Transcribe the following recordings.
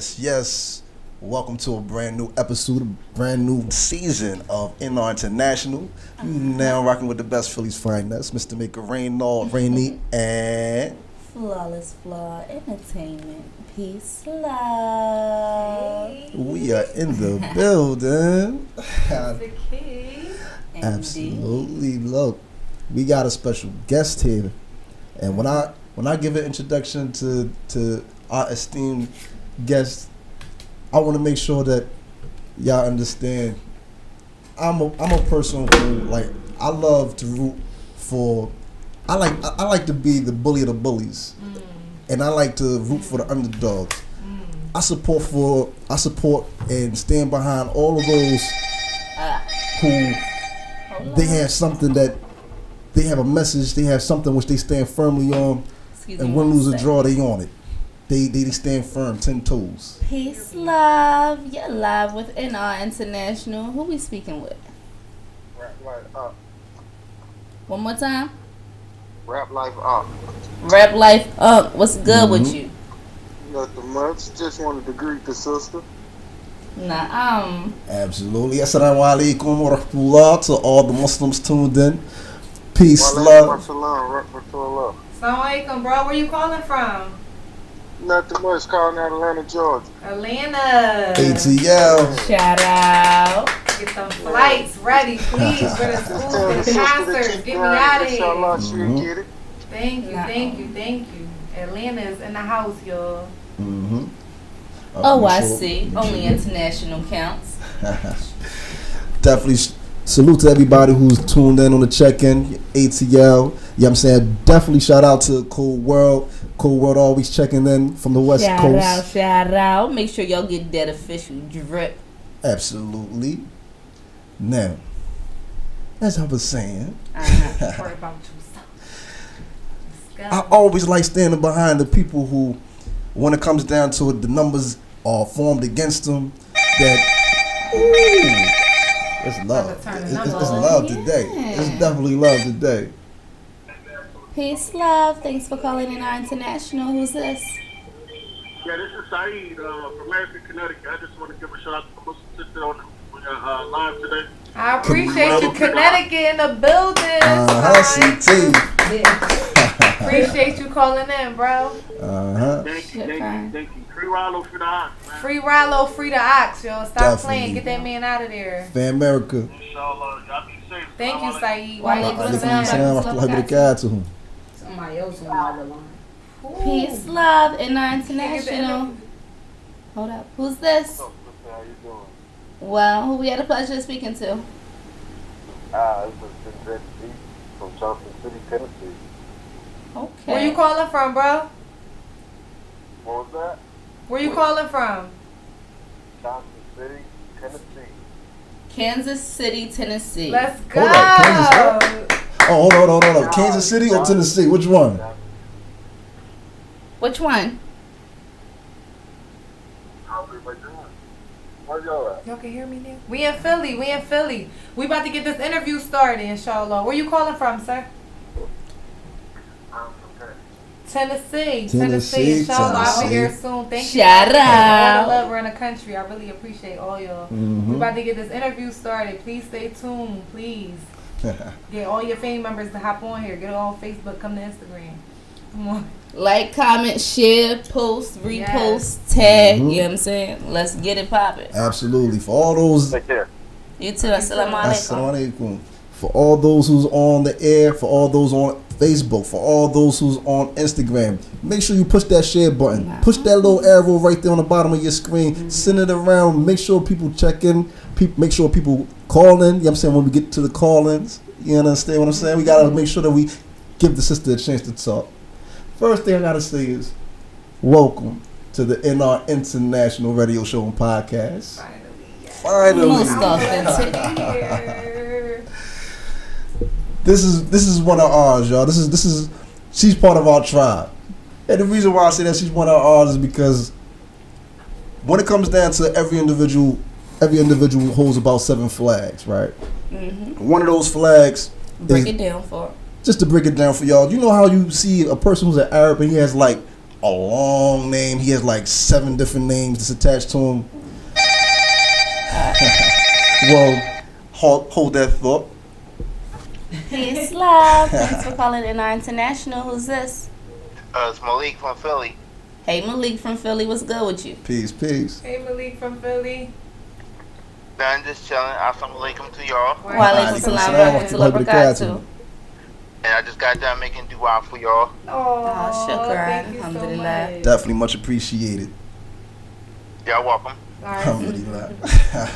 Yes. Welcome to a brand new episode, a brand new season of NR International. You now rocking with the best Phillies finest, Mr. Make It Rain, Lord Rainy, and Flawless Flaw Entertainment. Peace, love. We are in the building. The key. Absolutely. Look, we got a special guest here, and when I give an introduction to our esteemed guest, I want to make sure that y'all understand. I'm a person who I love to root for. I like to be the bully of the bullies, and I like to root for the underdogs. I support and stand behind all of those who they have something that they have a message. They have something which they stand firmly on, and win, lose, or draw, they on it. They stand firm, 10 toes. Peace, love. You're live with NR International. Who we speaking with? Rap Life Up. One more time. Rap Life Up. Rap Life Up. What's good with you? Nothing much. Just wanted to greet the sister. Absolutely. Assalamu alaikum wa rahmatullah to all the Muslims tuned in. Peace, love. Assalamu alaikum, bro. Where you calling from? Nothing much. Calling out Atlanta, Georgia. Atlanta. ATL. Shout out. Get some flights ready, please. For the school, for the concert. Get me out of here. Inshallah, she'll get it. Thank you. Atlanta is in the house, y'all. I see. Only international counts. Definitely salute to everybody who's tuned in on the check-in, ATL. You know what I'm saying? Definitely shout out to Cold World. Cold World always checking in from the West Coast. Shout out. Make sure y'all get that official drip. Absolutely. Now, as I was saying, Worry about you. I always like standing behind the people who, when it comes down to it, the numbers are formed against them. That, it's love. It's love today. It's definitely love today. Peace, love. Thanks for calling in our international. Who's this? Yeah, this is Saeed from Lansing, Connecticut. I just want to give a shout out to my sister on live today. I appreciate you, Connecticut in the building. CT. Appreciate you calling in, bro. Thank you. Free Rollo, free the Ox, man. Free Rollo, free the Ox, yo. Stop Definitely. playing. Get that man out of there. Fan America. Inshallah, y'all be safe. Thank you, Saeed. Somebody else on the other line. Peace, love, and our international. Hold up. Who's this? How you doing? Well, who we had the pleasure of speaking to? This is Red C from Johnson City, Tennessee. Okay. Where you calling from, bro? What was that? Where you calling from? Johnson City, Tennessee. Kansas City, Tennessee. Let's go. Hold up, Kansas what? Oh, hold on. Kansas City or Tennessee? Which one? Which one? Where y'all at? Y'all can hear me now? We in Philly. We about to get this interview started, inshallah. Where you calling from, sir? I'm from Tennessee. Tennessee. Inshallah, I'll be here soon. Thank you. Shout out. All the love around the country. I really appreciate all y'all. We about to get this interview started. Please stay tuned. Please. Get all your family members to hop on here. Get it on Facebook. Come to Instagram. Come on. Like, comment, share, post, repost, tag. You know what I'm saying? Let's get it popping. Absolutely. For all those. Take care. You too. Assalamu alaikum. For all those who's on the air, for all those on Facebook, for all those who's on Instagram, make sure you push that share button. Push that little arrow right there on the bottom of your screen. Send it around. Make sure people check in. Make sure people call in. You know what I'm saying? When we get to the call-ins, you understand what I'm saying? We got to make sure that we give the sister a chance to talk. First thing I got to say is welcome to the NR International Radio Show and Podcast. Finally. Most authentic. This is one of ours, y'all. This is she's part of our tribe. And the reason why I say that she's one of ours is because when it comes down to every individual holds about 7 flags, right? One of those flags Break it down for just to break it down for y'all. You know how you see a person who's an Arab and he has like a long name. He has like 7 different names that's attached to him. Well, hold that thought. Peace, love. Thanks for calling NR International. Who's this? It's Malik from Philly. Hey, Malik from Philly. What's good with you? Peace. Hey, Malik from Philly. Done just chilling. Assalamu alaikum to y'all. Wa alaikum salam wa rahmatullahi wa barakatuh. And I just got done making dua for y'all. Oh, shukran. thank you so Alhamdulillah. much. Definitely much appreciated. Y'all welcome. All right. Alhamdulillah.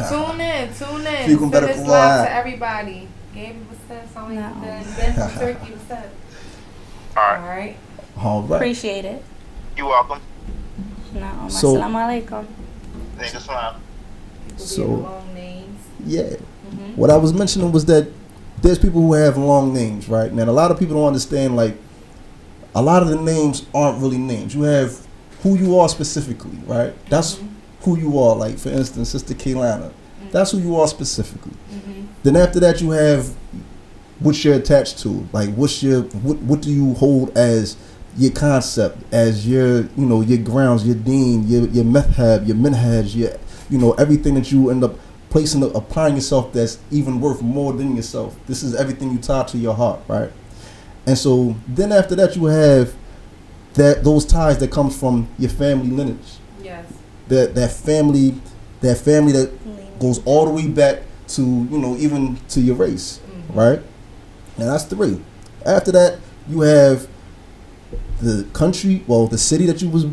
Tune in. You can better Send this fly. live to everybody. Gabe, what's up? Sound like No. you Ben from Turkey, what's up? All All right. right. All right. Appreciate it. You welcome. No, So- assalamu alaikum. Nigga smile. People So- give long names. Yeah. Mm-hmm. What I was mentioning was that there's people who have long names, right? Now, a lot of people don't understand, like, a lot of the names aren't really names. You have who you are specifically, right? That's who you are. Like, for instance, Sista Keilana. That's who you are specifically. Then after that, you have what you're attached to. Like, what do you hold as your concept, as your, you know, your grounds, your deen, your madhab, your minhaj, your, you know, everything that you end up placing upon yourself that's even worth more than yourself. This is everything you tie to your heart, right? And so then after that, you have those ties that comes from your family lineage. Yes. That family that goes all the way back to, you know, even to your race, right? And that's 3. After that, you have the country, well, the city that you was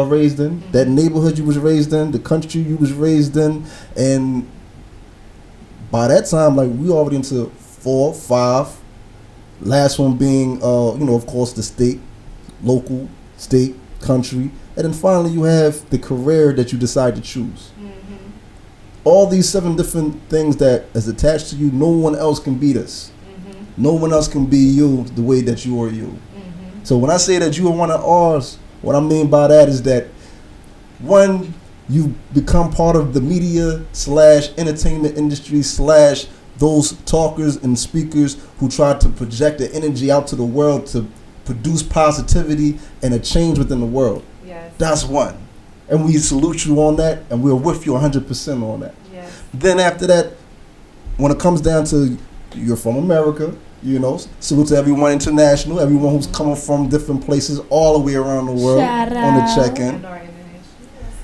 raised in, that neighborhood you was raised in, the country you was raised in, and by that time, like, we already into 4, 5. Last one being, you know, of course, the state, local, state, country, and then finally you have the career that you decide to choose. All these 7 different things that is attached to you, no one else can be this. No one else can be you the way that you are you. So when I say that you are one of ours, what I mean by that is that, one, you become part of the media / entertainment industry / those talkers and speakers who try to project the energy out to the world to produce positivity and a change within the world. Yes. That's one. And we salute you on that, and we're with you 100% on that. Yes. Then after that, when it comes down to you're from America, you know, salute to everyone international, everyone who's coming from different places all the way around the world Shout on the out. check-in. Let's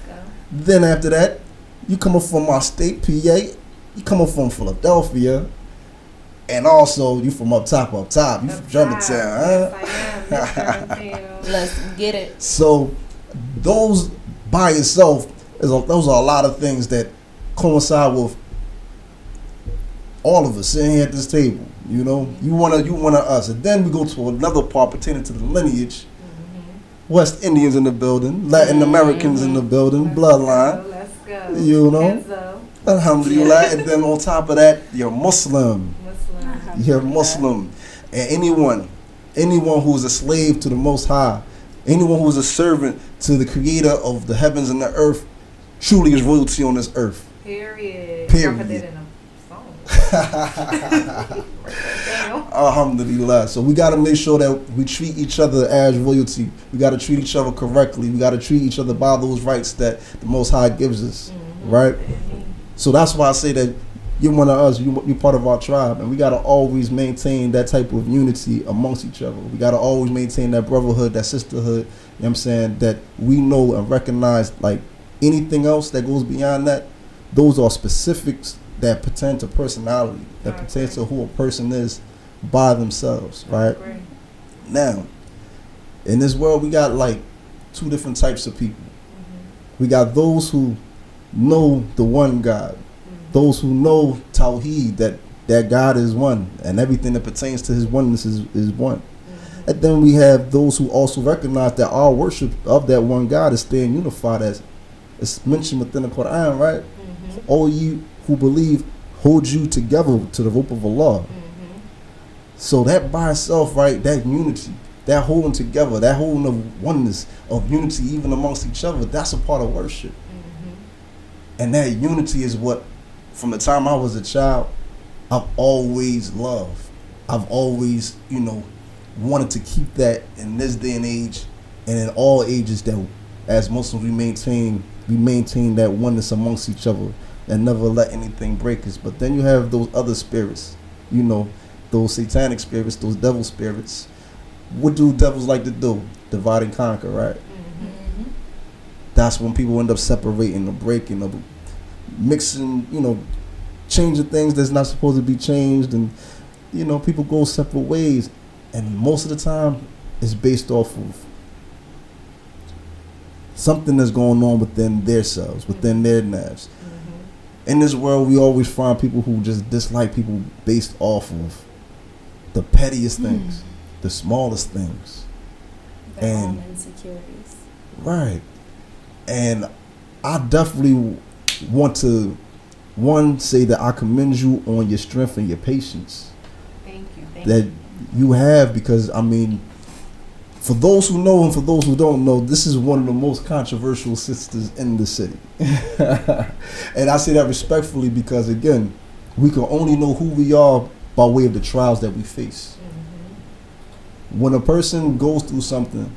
go. Then after that, you coming from our state, PA, you coming from Philadelphia, and also you from up top. You from Germantown, huh? Yes, I am. Miss Germantown. Let's get it. So those by itself, those are a lot of things that coincide with all of us sitting here at this table. You know, you one of us, and then we go to another part pertaining to the lineage. West Indians in the building, Latin Americans in the building, bloodline. Let's go. You know, Enzo. alhamdulillah. And then on top of that, you're Muslim. Muslim. You're Muslim, and anyone who's a slave to the Most High, anyone who's a servant to the Creator of the heavens and the earth, truly is royalty on this earth. Period. Period. I put that in a song. Damn. Alhamdulillah. So we got to make sure that we treat each other as royalty. We got to treat each other correctly. We got to treat each other by those rights that the Most High gives us, right? So that's why I say that you're one of us. You're part of our tribe, and we got to always maintain that type of unity amongst each other. We got to always maintain that brotherhood, that sisterhood. You know what I'm saying? That we know and recognize, like, anything else that goes beyond that, those are specifics that pertain to personality, that pertain to who a person is by themselves, right? Now, in this world, we got like 2 different types of people. We got those who know the one God, those who know Tawheed, that God is one, and everything that pertains to his oneness is one. And then we have those who also recognize that our worship of that one God is staying unified, as it's mentioned within the Quran, right? All you who believe, hold you together to the rope of Allah. So that by itself, right, that unity, that holding together, that holding of oneness, of unity even amongst each other, that's a part of worship. And that unity is what, from the time I was a child, I've always loved. I've always, wanted to keep that in this day and age and in all ages that as Muslims we maintain that oneness amongst each other and never let anything break us. But then you have those other spirits, you know, those satanic spirits, those devil spirits. What do devils like to do? Divide and conquer, right? Mm-hmm. That's when people end up separating or breaking or mixing, you know, changing things that's not supposed to be changed, and you know, people go separate ways, and most of the time it's based off of something that's going on within their selves, within their nerves. In this world, we always find people who just dislike people based off of the pettiest things, the smallest things, their own insecurities. Right. And I definitely want to say that I commend you on your strength and your patience. Thank you. That you have, because I mean, for those who know and for those who don't know, this is one of the most controversial sisters in the city. And I say that respectfully because, again, we can only know who we are by way of the trials that we face. When a person goes through something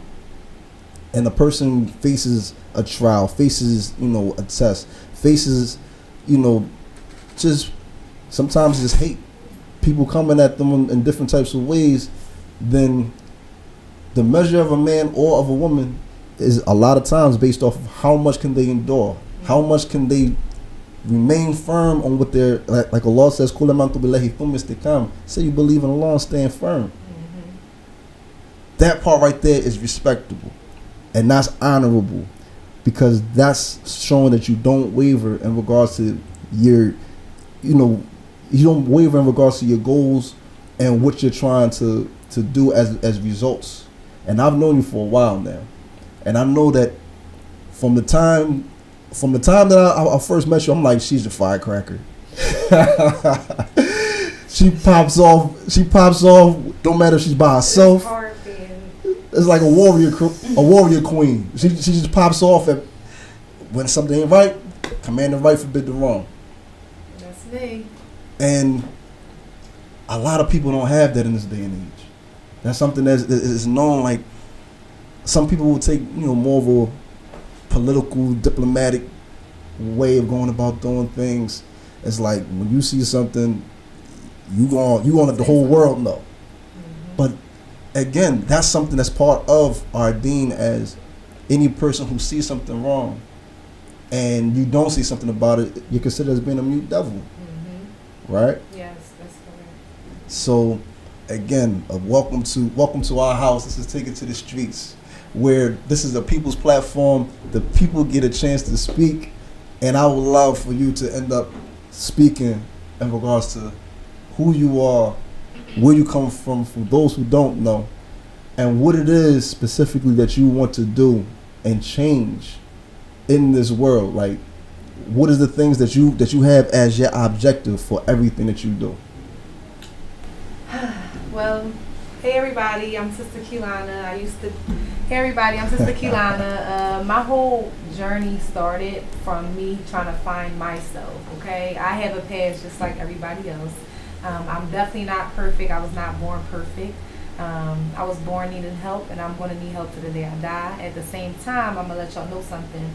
and a person faces a trial, faces, you know, a test, faces, you know, just sometimes just hate, people coming at them in different types of ways, then the measure of a man or of a woman is a lot of times based off of how much can they endure, how much can they remain firm on what they're, like Allah says, Qul amantu billahi thumma istaqam. Say you believe in Allah and stand firm. That part right there is respectable, and that's honorable, because that's showing that you don't waver in regards to your, you know, you don't waver in regards to your goals and what you're trying to do as results. And I've known you for a while now, and I know that from the time that I first met you, I'm like, she's a firecracker. She pops off. Don't matter if she's by herself. It's like a warrior queen. She just pops off at when something ain't right. Command the right, forbid the wrong. That's me. And a lot of people don't have that in this day and age. That's something that is known. Like, some people will take, you know, more of a political, diplomatic way of going about doing things. It's like when you see something, you gonna let the whole world know. But again, that's something that's part of our deen, as any person who sees something wrong and you don't say something about it, you're considered as being a mute devil. Right? Yes, that's correct. So again, welcome to our house. This is Take It to the Streets, where this is a people's platform. The people get a chance to speak, and I would love for you to end up speaking in regards to who you are, where you come from, for those who don't know, and what it is specifically that you want to do and change in this world. Like, what is the things that you have as your objective for everything that you do? Well, hey everybody, I'm Sista Keilana. Hey everybody, I'm Sista Keilana. My whole journey started from me trying to find myself, okay? I have a past just like everybody else. I'm definitely not perfect. I was not born perfect. I was born needing help, and I'm going to need help to the day I die. At the same time, I'm going to let y'all know something.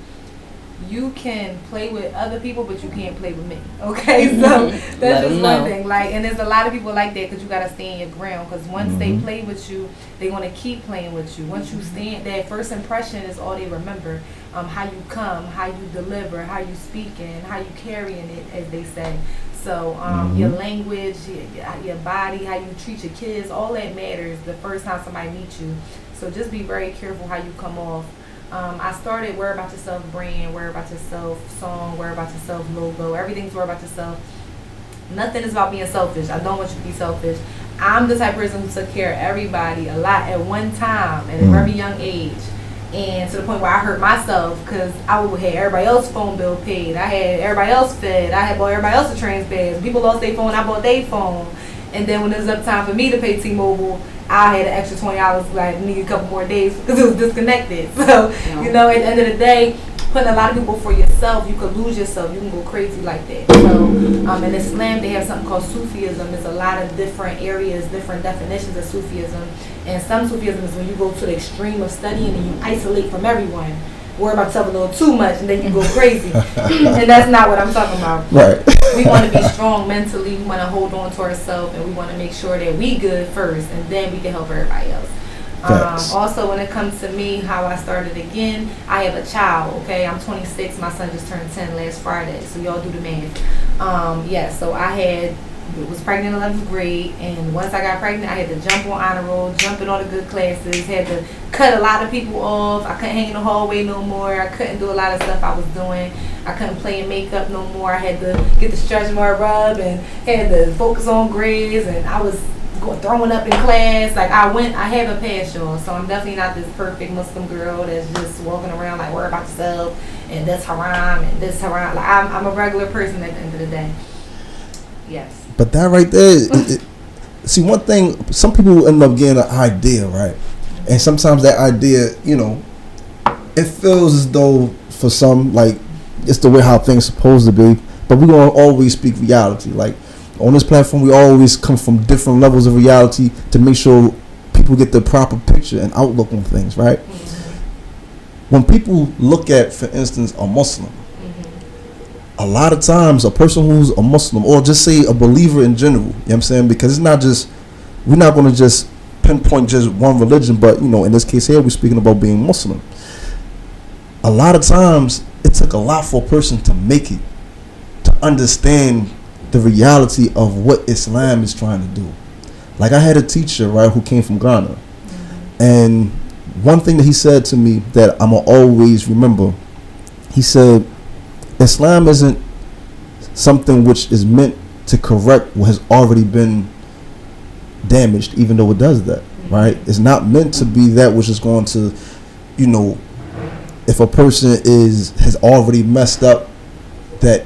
You can play with other people, but you can't play with me. Okay, so that's just one thing. Like, and there's a lot of people like that, because you gotta stand your ground. Because once they play with you, they want to keep playing with you. Once you stand, that first impression is all they remember. How you come, how you deliver, how you speaking, how you carrying it, as they say. So your language, your body, how you treat your kids, all that matters the first time somebody meets you. So just be very careful how you come off. I started Worry About Yourself brand, Worry About Yourself song, Worry About Yourself logo. Everything's Worry About Yourself. Nothing is about being selfish. I don't want you to be selfish. I'm the type of person who took care of everybody a lot at one time at a very young age. And to the point where I hurt myself, because I would have everybody else's phone bill paid. I had everybody else fed. I had bought everybody else a trans bag. People lost their phone, I bought their phone. And then when it was up time for me to pay T-Mobile, I had an extra $20, like, need a couple more days because it was disconnected. So, you know, at the end of the day, putting a lot of people for yourself, you could lose yourself. You can go crazy like that. So in Islam, they have something called Sufism. There's a lot of different areas, different definitions of Sufism. And some Sufism is when you go to the extreme of studying and you isolate from everyone. Worry about yourself a little too much and then you go crazy. And that's not what I'm talking about. Right. We want to be strong mentally. We want to hold on to ourselves, and we want to make sure that we good first, and then we can help everybody else. Also, when it comes to me, how I started again, I have a child, okay? I'm 26. My son just turned 10 last Friday, so y'all do the math. So I was pregnant in 11th grade, and once I got pregnant, I had to jump on honor roll, jump in all the good classes, had to cut a lot of people off. I couldn't hang in the hallway no more. I couldn't do a lot of stuff I was doing. I couldn't play in makeup no more. I had to get the stretch mark rub and had to focus on grades, and I was throwing up in class. Like I have a past, y'all, so I'm definitely not this perfect Muslim girl that's just walking around like worry about yourself and that's haram and this haram. Like I'm a regular person at the end of the day. Yes. But that right there, see, one thing, some people end up getting an idea, right? And sometimes that idea, it feels as though for some, like, it's the way how things supposed to be. But we're going to always speak reality. Like, on this platform, we always come from different levels of reality to make sure people get the proper picture and outlook on things, right? Mm-hmm. When people look at, for instance, a Muslim, a lot of times a person who's a Muslim, or just say a believer in general, you know what I'm saying? Because it's not just, we're not going to just pinpoint just one religion, but, in this case here, we're speaking about being Muslim. A lot of times, it took a lot for a person to make it, to understand the reality of what Islam is trying to do. Like, I had a teacher, right, who came from Ghana. Mm-hmm. And one thing that he said to me that I'm going to always remember, he said, Islam isn't something which is meant to correct what has already been damaged, even though it does that, right? It's not meant to be that which is going to, if a person has already messed up, that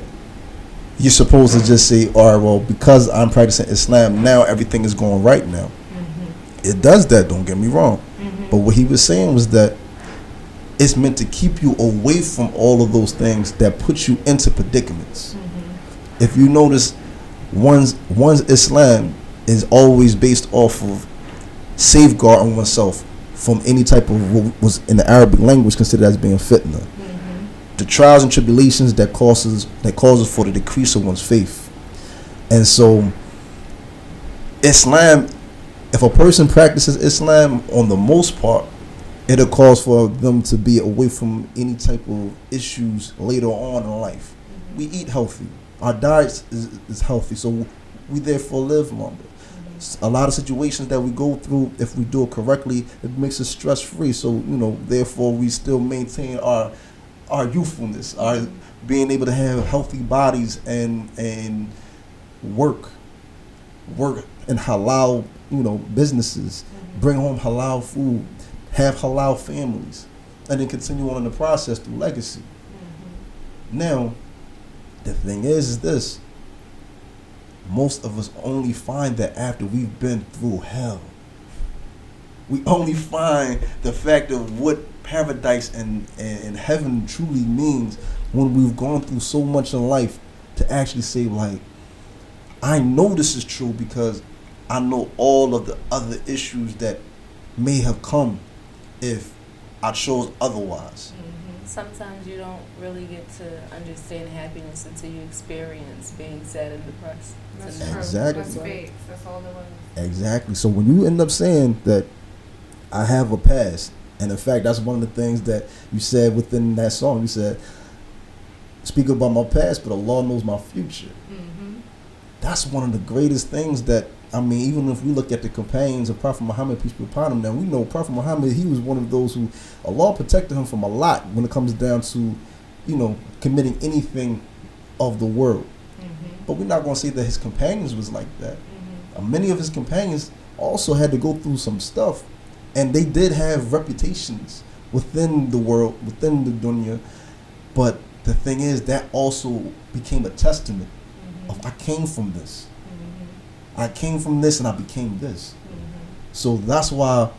you're supposed to just say, all right, well, because I'm practicing Islam, now everything is going right now. Mm-hmm. It does that, don't get me wrong. Mm-hmm. But what he was saying was that it's meant to keep you away from all of those things that put you into predicaments. Mm-hmm. If you notice, one's Islam is always based off of safeguarding oneself from any type of what was in the Arabic language considered as being fitna. Mm-hmm. The trials and tribulations that causes for the decrease of one's faith. And so Islam, if a person practices Islam, on the most part, it'll cause for them to be away from any type of issues later on in life. Mm-hmm. We eat healthy. Our diet is healthy, so we therefore live longer. Mm-hmm. A lot of situations that we go through, if we do it correctly, it makes us stress-free. So, therefore we still maintain our youthfulness, our being able to have healthy bodies and work in halal, businesses, mm-hmm. bring home halal food, have halal families, and then continue on in the process through legacy. Mm-hmm. Now, the thing is this. Most of us only find that after we've been through hell. We only find the fact of what paradise and heaven truly means when we've gone through so much in life to actually say, like, I know this is true because I know all of the other issues that may have come if I chose otherwise. Mm-hmm. Sometimes you don't really get to understand happiness until you experience being sad and depressed. That's true. Exactly. That's fake. That's all it was. Exactly. So when you end up saying that I have a past, and in fact, that's one of the things that you said within that song. You said, speak about my past, but Allah knows my future. Mm-hmm. That's one of the greatest things that, even if we look at the companions of Prophet Muhammad, peace be upon him, now we know Prophet Muhammad, he was one of those who Allah protected him from a lot when it comes down to, committing anything of the world. Mm-hmm. But we're not going to say that his companions was like that. Mm-hmm. Many of his companions also had to go through some stuff, and they did have reputations within the world, within the dunya. But the thing is, that also became a testament of I came from this. I came from this and I became this. Mm-hmm. So that's why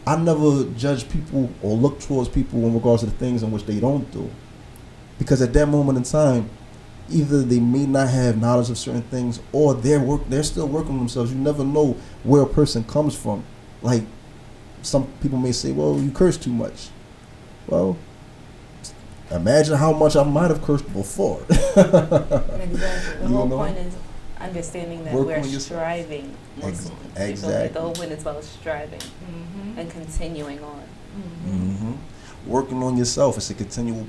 I never judge people or look towards people in regards to the things in which they don't do. because at that moment in time, either they may not have knowledge of certain things, or they're still working on themselves. You never know where a person comes from. Like, some people may say, well, you curse too much. Well, imagine how much I might have cursed before. Exactly. The whole point is understanding that we're striving. Exactly. The whole point is about striving and continuing on. Working on yourself. It's a continuous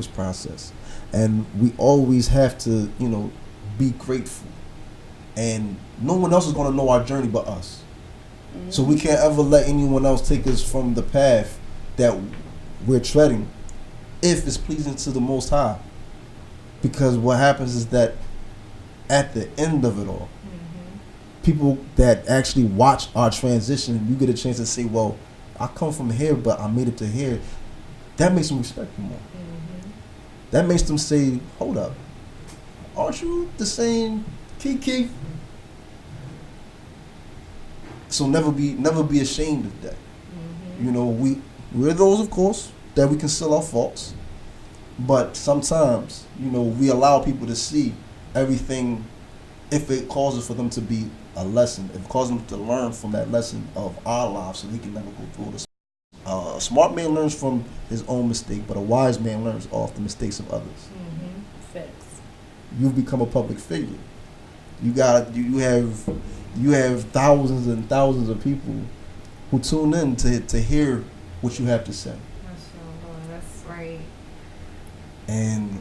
process. And we always have to, be grateful. And no one else is going to know our journey but us. So we can't ever let anyone else take us from the path that we're treading if it's pleasing to the Most High. Because what happens is that at the end of it all, people that actually watch our transition, you get a chance to say, well, I come from here, but I made it to here. That makes them respect you more. That makes them say, hold up, aren't you the same Kiki? So never be ashamed of that. We're those, of course, that we conceal our faults. But sometimes, we allow people to see everything if it causes for them to be a lesson, if it causes them to learn from that lesson of our lives so they can never go through this. A smart man learns from his own mistake, but a wise man learns off the mistakes of others. Facts. You've become a public figure. You have thousands and thousands of people who tune in to hear what you have to say. That's right. And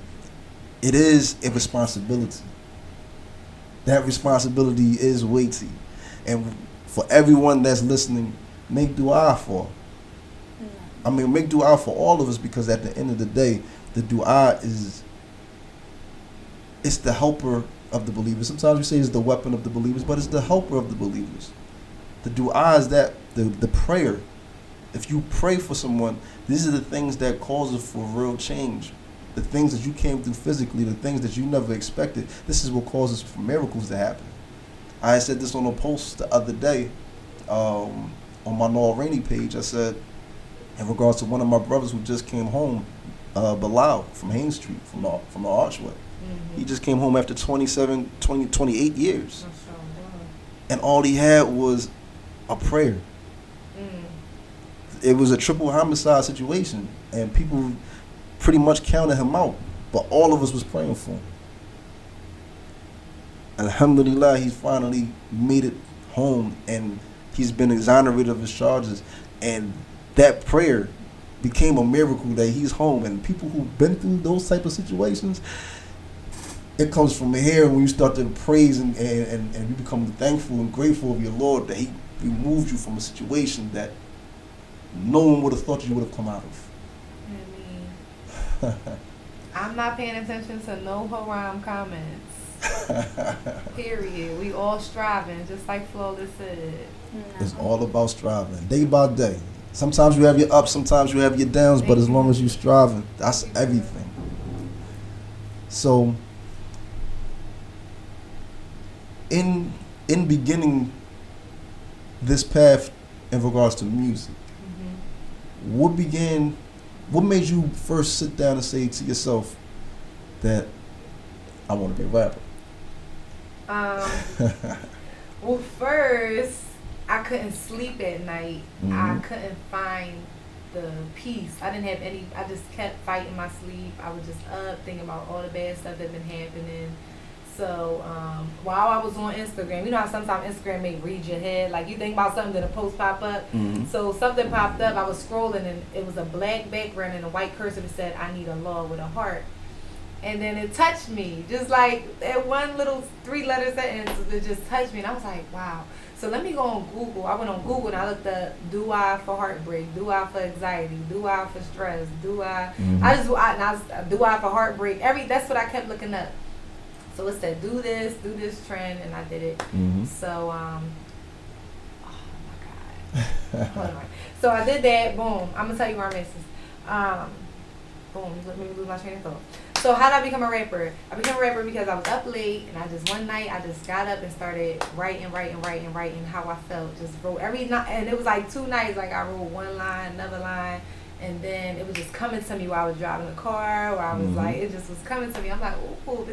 it is a responsibility. That responsibility is weighty. And for everyone that's listening, make dua for. Make dua for all of us, because at the end of the day, the dua it's the helper of the believers. Sometimes we say it's the weapon of the believers, but it's the helper of the believers. The dua is that, the prayer. If you pray for someone, these are the things that cause it for real change. The things that you came through physically, the things that you never expected. This is what causes for miracles to happen. I said this on a post the other day on my Noel Rainey page. I said, in regards to one of my brothers who just came home, Bilal from Haynes Street, from the Archway. He just came home after 28 years. And all he had was a prayer. It was a triple homicide situation, and people pretty much counted him out, but all of us was praying for him. Alhamdulillah, he's finally made it home, and he's been exonerated of his charges, and that prayer became a miracle that he's home. And people who've been through those type of situations, it comes from here when you start to praise and you become thankful and grateful of your Lord that he removed you from a situation that no one would have thought you would have come out of. I'm not paying attention to no haram comments. Period. We all striving, just like Flawless said. It's all about striving, day by day. Sometimes you have your ups, sometimes you have your downs, but as long as you're striving, that's everything. So, in beginning this path in regards to music, what made you first sit down and say to yourself that I want to be a rapper? Well, first, I couldn't sleep at night. I couldn't find the peace. I didn't have any. I just kept fighting my sleep. I was just up thinking about all the bad stuff that been happening. So while I was on Instagram, you know how sometimes Instagram may read your head, like you think about something, then a post pop up. So something popped up. I was scrolling and it was a black background and a white cursor that said, "I need a law with a heart." And then it touched me, just like that one little 3-letter sentence. It just touched me, and I was like, "Wow." So let me go on Google. I went on Google and I looked up dua for heartbreak, dua for anxiety, dua for stress, dua. Dua for heartbreak. That's what I kept looking up. So it said do this trend, and I did it. So oh my God. Hold on. So I did that. Boom. I'm gonna tell you where I'm at. Boom. Let me lose my train of thought. So how did I become a rapper? I became a rapper because I was up late, and one night I just got up and started writing how I felt. Just wrote every night, and it was like 2 nights. Like I wrote one line, another line, And then it was just coming to me while I was driving the car, or I was like, it just was coming to me. I'm like, ooh,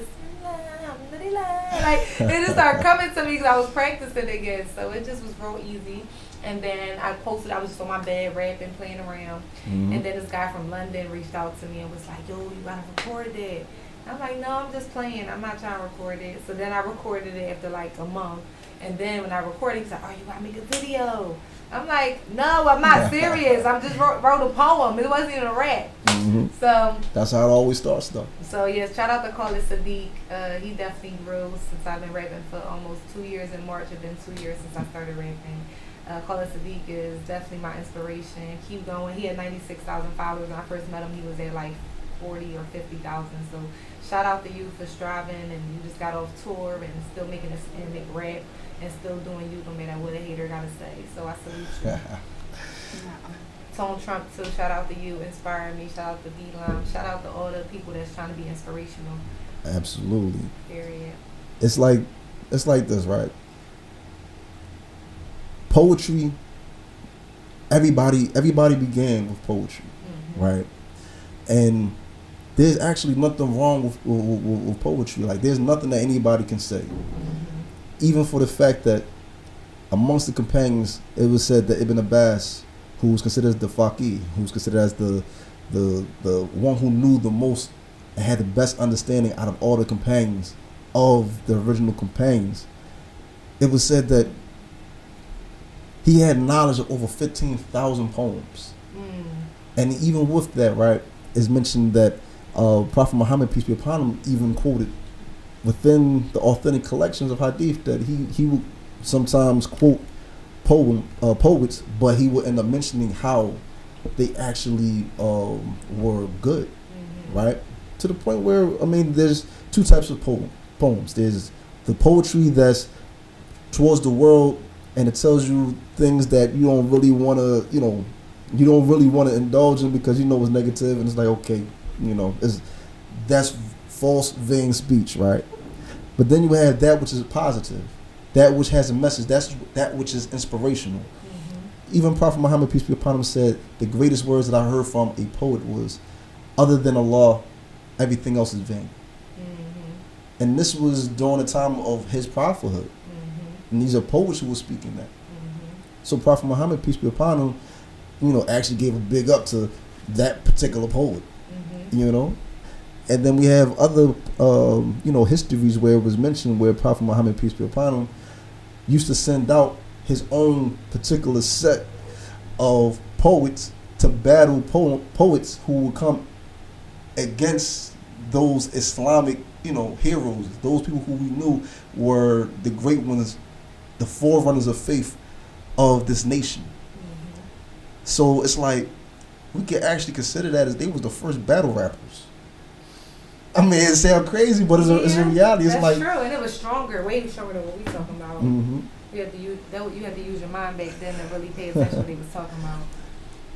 like, it just started coming to me because I was practicing again. So it just was real easy. And then I posted, I was just on my bed rapping, playing around. And then this guy from London reached out to me and was like, yo, you gotta record that. I'm like, no, I'm just playing. I'm not trying to record it. So then I recorded it after like a month. And then when I recorded, he's like, oh, you gotta make a video. I'm like, no, I'm not serious. I just wrote a poem. It wasn't even a rap. So that's how it always starts, though. So yes, shout out to Caller Sadiq. He definitely grew since I've been rapping for almost 2 years. In March, it's been 2 years since I started rapping. Caller Sadiq is definitely my inspiration. Keep going. He had 96,000 followers when I first met him. He was at like 40 or 50,000. So shout out to you for striving, and you just got off tour and still making this and make rap and still doing you no matter what a hater gotta say. So I salute you. Tone Trump too, shout out to you, inspiring me. Shout out to D-Line. Shout out to all the people that's trying to be inspirational. Absolutely. Period. It's like this, right? Poetry. Everybody began with poetry, right? And there's actually nothing wrong with poetry. Like, there's nothing that anybody can say. Even for the fact that amongst the companions, it was said that Ibn Abbas, who was considered as the faqih, who was considered as the one who knew the most and had the best understanding out of all the companions of the original companions, it was said that he had knowledge of over 15,000 poems. And even with that, right, it's mentioned that Prophet Muhammad, peace be upon him, even quoted within the authentic collections of hadith that he would sometimes quote poets, but he would end up mentioning how they actually were good, right? To the point where, I mean, there's two types of poems. There's the poetry that's towards the world, and it tells you things that you don't really want to, you don't really want to indulge in because you know it's negative, and it's like, okay, that's false, vain speech, right? But then you have that which is positive, that which has a message, that which is inspirational. Even Prophet Muhammad, peace be upon him, said the greatest words that I heard from a poet was, other than Allah, everything else is vain. And this was during the time of his prophethood. And these are poets who were speaking that. So Prophet Muhammad, peace be upon him, actually gave a big up to that particular poet, And then we have other, histories where it was mentioned where Prophet Muhammad, peace be upon him, used to send out his own particular set of poets to battle poets who would come against those Islamic, heroes, those people who we knew were the great ones, the forerunners of faith of this nation. So it's like, we can actually consider that as they was the first battle rappers. I mean, it sounds crazy, but it's a reality. It's that's true, and it was stronger, way stronger than what we talking about. You had to use your mind back then to really pay attention to what they was talking about.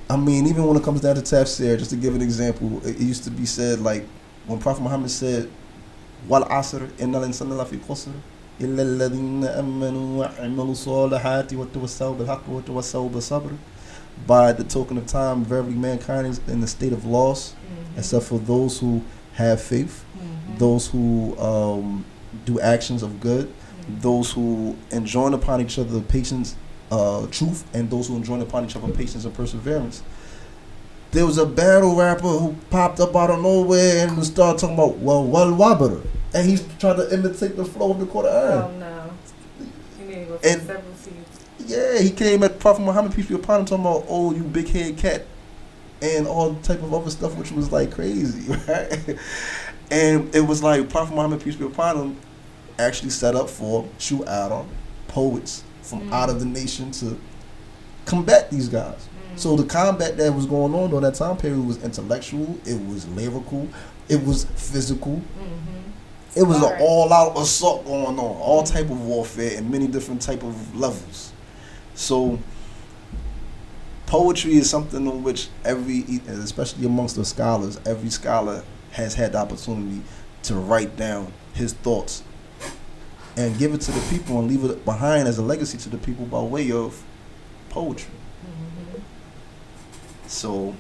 I mean, even when it comes down to tafsir, just to give an example, it used to be said, like, when Prophet Muhammad said, "Wal asr, innal insana lafi khusr, illa alladhina amanu wa amilu salihati wa tawassaw bil haqq wa tawassaw bis sabr." By the token of time, verily mankind is in the state of loss, except for those who have faith, those who do actions of good, those who enjoin upon each other patience, truth, and those who enjoin upon each other patience and perseverance. There was a battle rapper who popped up out of nowhere and started talking about wal wabr, and he's trying to imitate the flow of the Quran. Oh no! You need to go through several seats. Yeah, he came at Prophet Muhammad, peace be upon him, talking about, oh, you big head cat, and all type of other stuff, which was like crazy, right? And it was like Prophet Muhammad, peace be upon him, actually set up for Shu'ara, poets from out of the nation to combat these guys. So the combat that was going on during that time period was intellectual, it was lyrical, it was physical. It was an all-out assault going on, all type of warfare and many different type of levels. So poetry is something on which especially amongst the scholars, every scholar has had the opportunity to write down his thoughts and give it to the people and leave it behind as a legacy to the people by way of poetry. So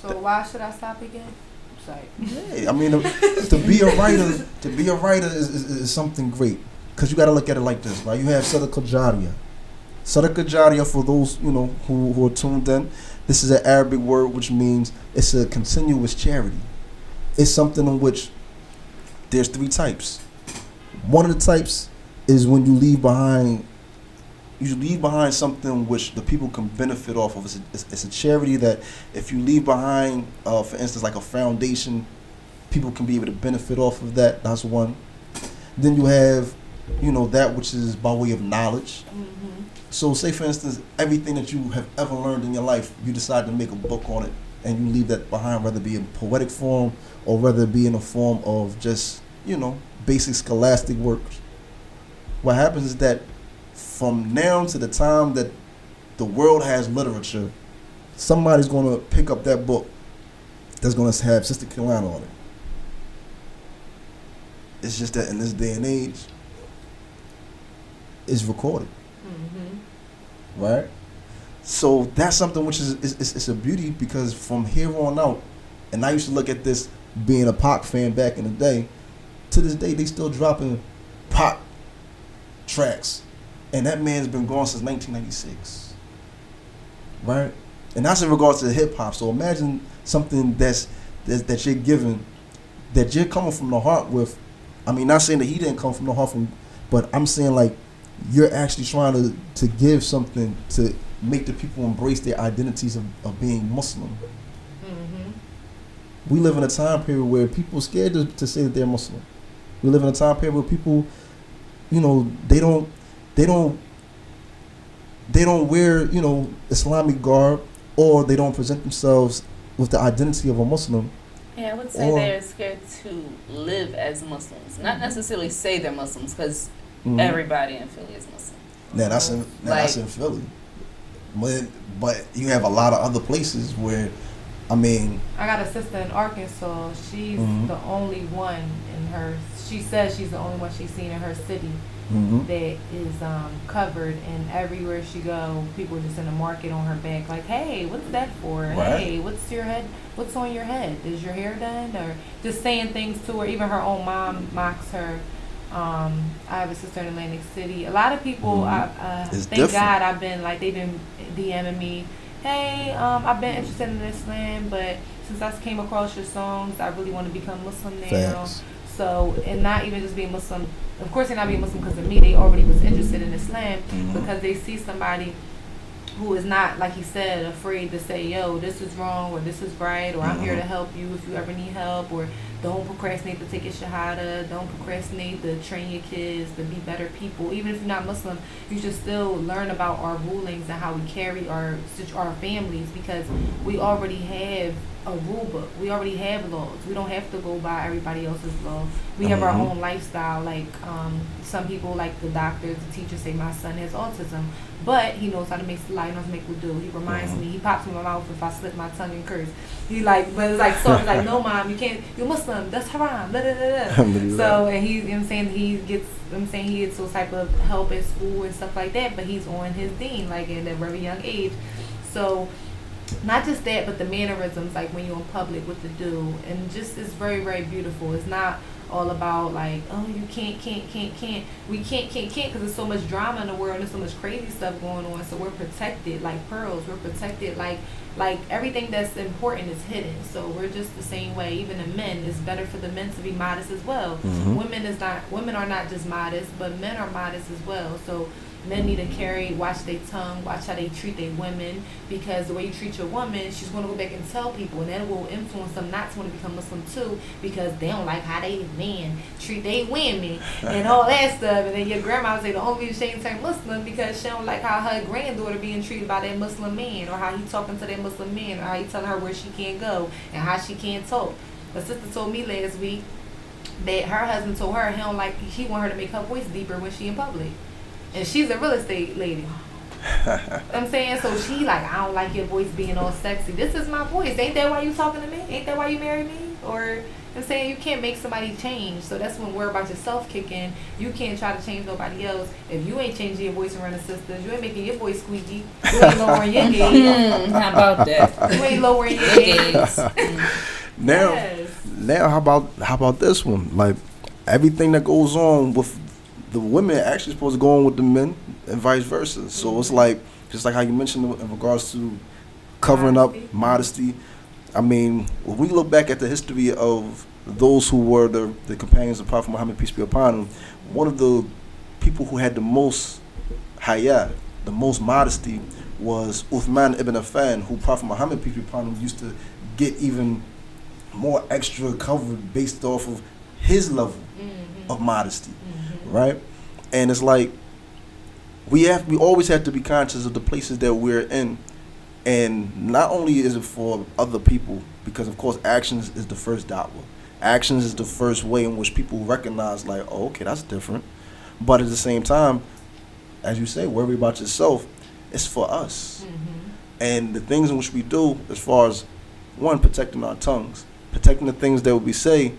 So why should I stop again? Sorry. Yeah, I mean, to be a writer is something great. Because you got to look at it like this, right? You have Sadaqah Jariyah. Sadaqah Jariyah, for those, who are tuned in, this is an Arabic word which means it's a continuous charity. It's something in which there's 3 types. One of the types is when you leave behind something which the people can benefit off of. It's a charity that if you leave behind, for instance, like a foundation, people can be able to benefit off of that. That's one. Then you have, that which is by way of knowledge. Mm-hmm. So say, for instance, everything that you have ever learned in your life, you decide to make a book on it and you leave that behind, whether it be in poetic form or whether it be in a form of just, basic scholastic works. What happens is that from now to the time that the world has literature, somebody's going to pick up that book that's going to have Sista Keilana on it. It's just that in this day and age, it's recorded. Mm-hmm. Right? So that's something which is it's a beauty, because from here on out, and I used to look at this being a Pac fan back in the day, to this day they still dropping Pac tracks. And that man's been gone since 1996. Right? And that's in regards to hip hop. So imagine something that you're giving, that you're coming from the heart with. I mean, not saying that he didn't come from the heart but I'm saying like you're actually trying to give something to make the people embrace their identities of being Muslim. Mm-hmm. We live in a time period where people are scared to say that they're Muslim. We live in a time period where people, they don't wear, Islamic garb, or they don't present themselves with the identity of a Muslim. Yeah, I would say they're scared to live as Muslims. Not necessarily say they're Muslims, because everybody in Philly is Muslim. Yeah, that's in Philly. But you have a lot of other places where, I got a sister in Arkansas. She's the only one in her. She says she's the only one she's seen in her city that is covered, and everywhere she go, people just in the market on her back, like, hey, what's that for? Right. Hey, what's on your head? Is your hair done? Or just saying things to her. Even her own mom mocks her. I have a sister in Atlantic City. A lot of people, thank different. God, they've been DMing me. Hey, I've been interested in Islam, but since I came across your songs, I really want to become Muslim now. Facts. So, and not even just being Muslim. Of course, they're not being Muslim because of me. They already was interested in Islam because they see somebody who is not, like he said, afraid to say, yo, this is wrong, or this is right, or I'm here to help you if you ever need help, or don't procrastinate to take your shahada, don't procrastinate to train your kids to be better people. Even if you're not Muslim, you should still learn about our rulings and how we carry our families, because we already have a rule book. We already have laws. We don't have to go by everybody else's law. We have our own lifestyle. Like some people, like the doctors, the teachers, say my son has autism, but he knows how to make salad, knows how to make wudu. He reminds me. He pops in my mouth if I slip my tongue and curse. He but it's like so. It's like, no, mom, you can't. You're Muslim. That's haram. Da, da, da, da. So and he, he gets those type of help at school and stuff like that. But he's on his deen, like at a very young age. So. Not just that, but the mannerisms, like when you're in public, what to do, and just it's very, very beautiful. It's not all about like, oh, you can't. We can't, because there's so much drama in the world. There's so much crazy stuff going on. So we're protected like pearls. We're protected like everything that's important is hidden. So we're just the same way. Even the men, it's better for the men to be modest as well. Women are not just modest, but men are modest as well. So men need to watch their tongue, watch how they treat their women, because the way you treat your woman, she's going to go back and tell people, and that will influence them not to want to become Muslim too, because they don't like how they men treat their women and all that stuff. And then your grandma would say the only reason she ain't turn Muslim because she don't like how her granddaughter being treated by that Muslim man, or how he talking to that Muslim man, or how he telling her where she can't go and how she can't talk. My sister told me last week that her husband told her he want her to make her voice deeper when she in public. And she's a real estate lady. I'm saying, so she like, I don't like your voice being all sexy. This is my voice. Ain't that why you talking to me? Ain't that why you married me? Or I'm saying you can't make somebody change. So that's when worry about yourself kick in. You can't try to change nobody else. If you ain't changing your voice around the sisters, you ain't making your voice squeaky. You ain't lowering your gauge. How about that? You ain't lowering your gauge. Now, how about this one? Like, everything that goes on with the women actually supposed to go on with the men, and vice versa. So it's like, just like how you mentioned in regards to covering up, modesty. I mean, when we look back at the history of those who were the companions of Prophet Muhammad, peace be upon him, one of the people who had the most hayat, the most modesty, was Uthman ibn Affan, who Prophet Muhammad, peace be upon him, used to get even more extra covered based off of his level of modesty, right? And it's like, we always have to be conscious of the places that we're in. And not only is it for other people, because of course actions is the first da'wah. Actions is the first way in which people recognize, like, oh, okay, that's different. But at the same time, as you say, worry about yourself. It's for us. And the things in which we do, as far as, one, protecting our tongues, protecting the things that we say,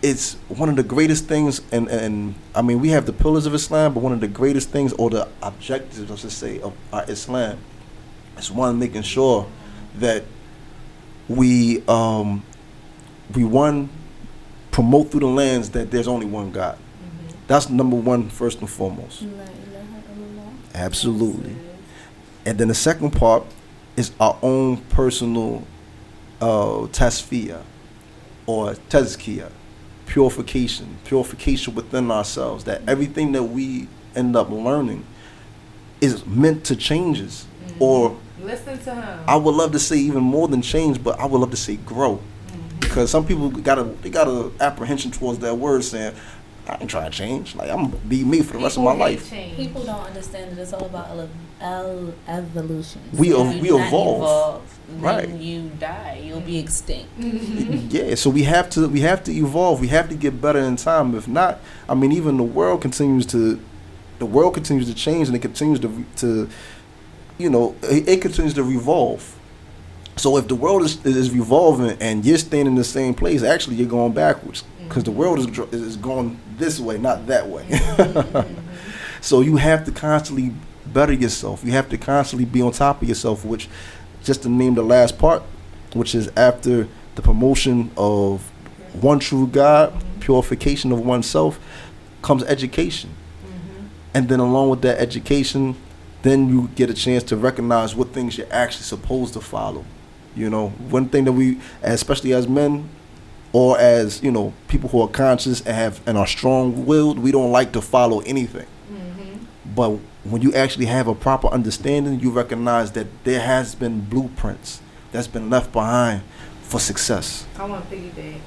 it's one of the greatest things. And I mean, we have the pillars of Islam, but one of the greatest things, or the objectives, I should say, of our Islam, it's one, making sure that we one, promote through the lands that there's only one God. That's number one, first and foremost. Absolutely. And then the second part is our own personal tasfiyah or tazkiyah, purification within ourselves. That everything that we end up learning is meant to change us, or listen to him. I would love to say even more than change, but I would love to say grow, because some people got a apprehension towards that word, saying, I ain't trying to change. Like, I'm gonna be me for the rest of my life. People don't understand that it's all about evolution. We So evolve. Right. When you die, you'll be extinct. Yeah, so we have to evolve. We have to get better in time. If not, I mean, even the world continues to change, and it continues to it continues to revolve. So if the world is revolving and you're staying in the same place, actually you're going backwards, because the world is going this way, not that way. So you have to constantly better yourself. You have to constantly be on top of yourself, which, just to name the last part, which is after the promotion of one true God, purification of oneself, comes education. And then along with that education, then you get a chance to recognize what things you're actually supposed to follow. One thing that we, especially as men, or as, people who are conscious and are strong-willed, we don't like to follow anything. But when you actually have a proper understanding, you recognize that there has been blueprints that's been left behind for success. I want to piggyback.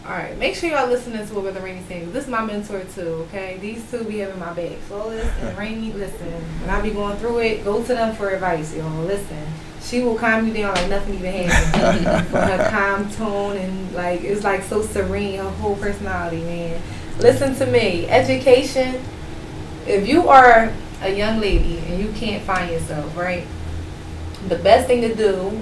All right, make sure y'all listening to what Brother Rainey saying. This is my mentor too, okay? These two be having my back. Flawless and Rainey, listen. When I be going through it, go to them for advice, y'all. Listen. She will calm you down like nothing even happened. For her calm tone, and like, it's like so serene, her whole personality, man. Listen to me. Education, if you are a young lady and you can't find yourself, right? The best thing to do,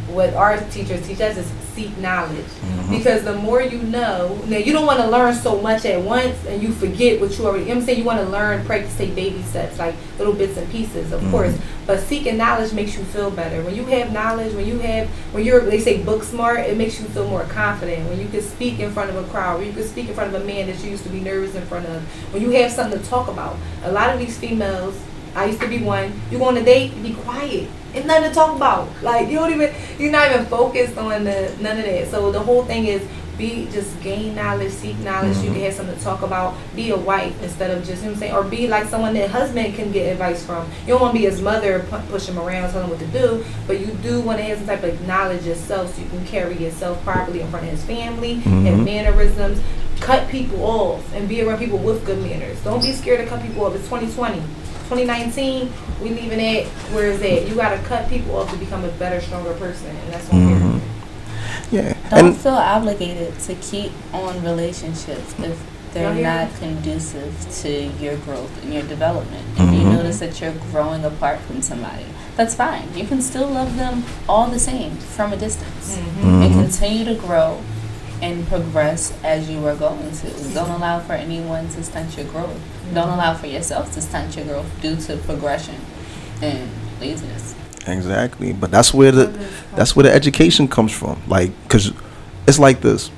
what our teachers teach us, is seek knowledge. Because the more you know, now you don't want to learn so much at once and you forget what you already, I'm saying, you want to learn, practice, take baby steps, like little bits and pieces, of course. But seeking knowledge makes you feel better. When you have knowledge, when you're, they say, book smart, it makes you feel more confident. When you can speak in front of a crowd, when you can speak in front of a man that you used to be nervous in front of, when you have something to talk about. A lot of these females, I used to be one, you go on a date, be quiet. It's nothing to talk about. Like, you're not even focused on none of that. So the whole thing is, just gain knowledge, seek knowledge. You can have something to talk about. Be a wife instead of just, or be like someone that husband can get advice from. You don't want to be his mother, push him around, tell him what to do, but you do want to have some type of knowledge yourself so you can carry yourself properly in front of his family, and mannerisms. Cut people off and be around people with good manners. Don't be scared to cut people off. It's 2020. 2019, we leaving it where it's at. You got to cut people off to become a better, stronger person, and that's what Yeah. Don't feel obligated to keep on relationships if they're not conducive to your growth and your development. If you notice that you're growing apart from somebody, that's fine. You can still love them all the same from a distance and continue to grow and progress as you are going to. Don't allow for anyone to stunt your growth. Don't allow for yourself to stunt your growth due to progression and laziness. Exactly, but that's where the education comes from. Like, cause it's like this.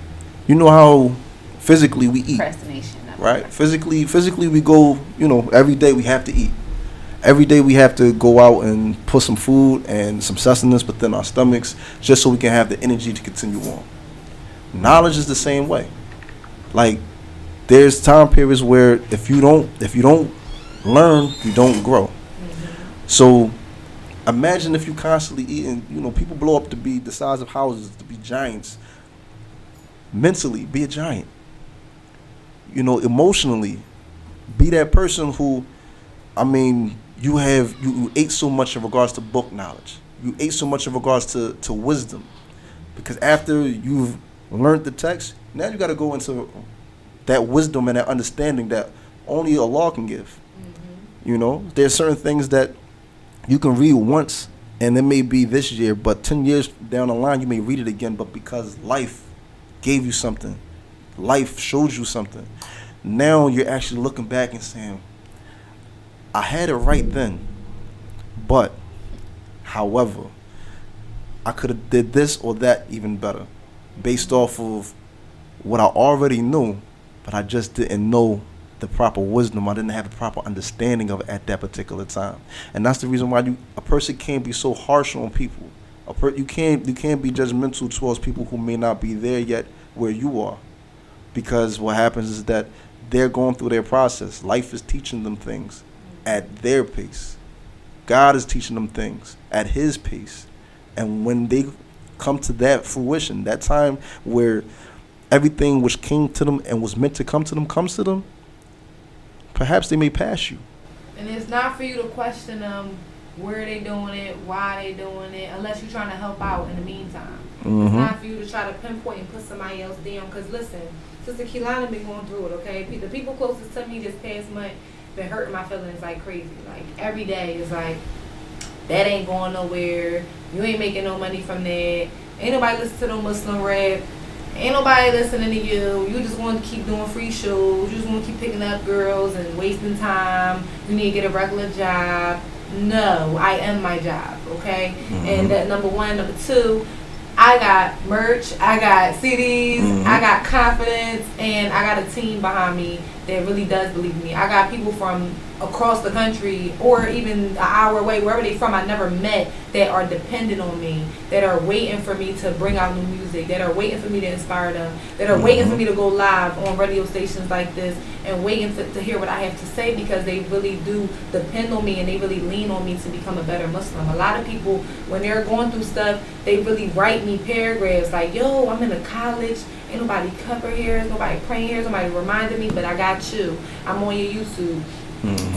You know how physically we eat, Procrastination, right? Physically we go. You know, every day we have to eat. Every day we have to go out and put some food and some sustenance within our stomachs, just so we can have the energy to continue on. Knowledge is the same way. Like, there's time periods where if you don't learn, you don't grow. So imagine if you constantly eating, you know, people blow up to be the size of houses, to be giants. Mentally, be a giant. You know, emotionally, be that person who, I mean, you ate so much in regards to book knowledge. You ate so much in regards to wisdom. Because after you've learned the text, now you got to go into that wisdom and that understanding that only Allah can give. You know, there's certain things that you can read once, and it may be this year, but 10 years down the line, you may read it again. But because life gave you something, life showed you something, now you're actually looking back and saying, I had it right then, but, however, I could have did this or that even better, based off of what I already knew, but I just didn't know the proper wisdom. I didn't have the proper understanding of it at that particular time. And that's the reason why a person can't be so harsh on people. You can't be judgmental towards people who may not be there yet where you are, because what happens is that they're going through their process. Life is teaching them things at their pace. God is teaching them things at his pace. And when they come to that fruition, that time where everything which came to them and was meant to come to them comes to them, perhaps they may pass you. And it's not for you to question them, where they doing it, why they doing it, unless you're trying to help out in the meantime. It's not for you to try to pinpoint and put somebody else down. Because listen, Sista Keilana been going through it, okay? The people closest to me this past month been hurting my feelings like crazy. Like, every day is like, that ain't going nowhere. You ain't making no money from that. Ain't nobody listen to no Muslim rap. Ain't nobody listening to you. You just want to keep doing free shows. You just want to keep picking up girls and wasting time. You need to get a regular job. No, I am my job, okay? And that number one. Number two, I got merch. I got CDs. I got confidence. And I got a team behind me that really does believe in me. I got people from across the country or even an hour away, wherever they from, I never met, that are dependent on me, that are waiting for me to bring out new music, that are waiting for me to inspire them, that are waiting for me to go live on radio stations like this and waiting to hear what I have to say, because they really do depend on me and they really lean on me to become a better Muslim. A lot of people, when they're going through stuff, they really write me paragraphs like, yo, I'm in a college, ain't nobody cover here, ain't nobody praying here, nobody reminded me, but I got you. I'm on your YouTube.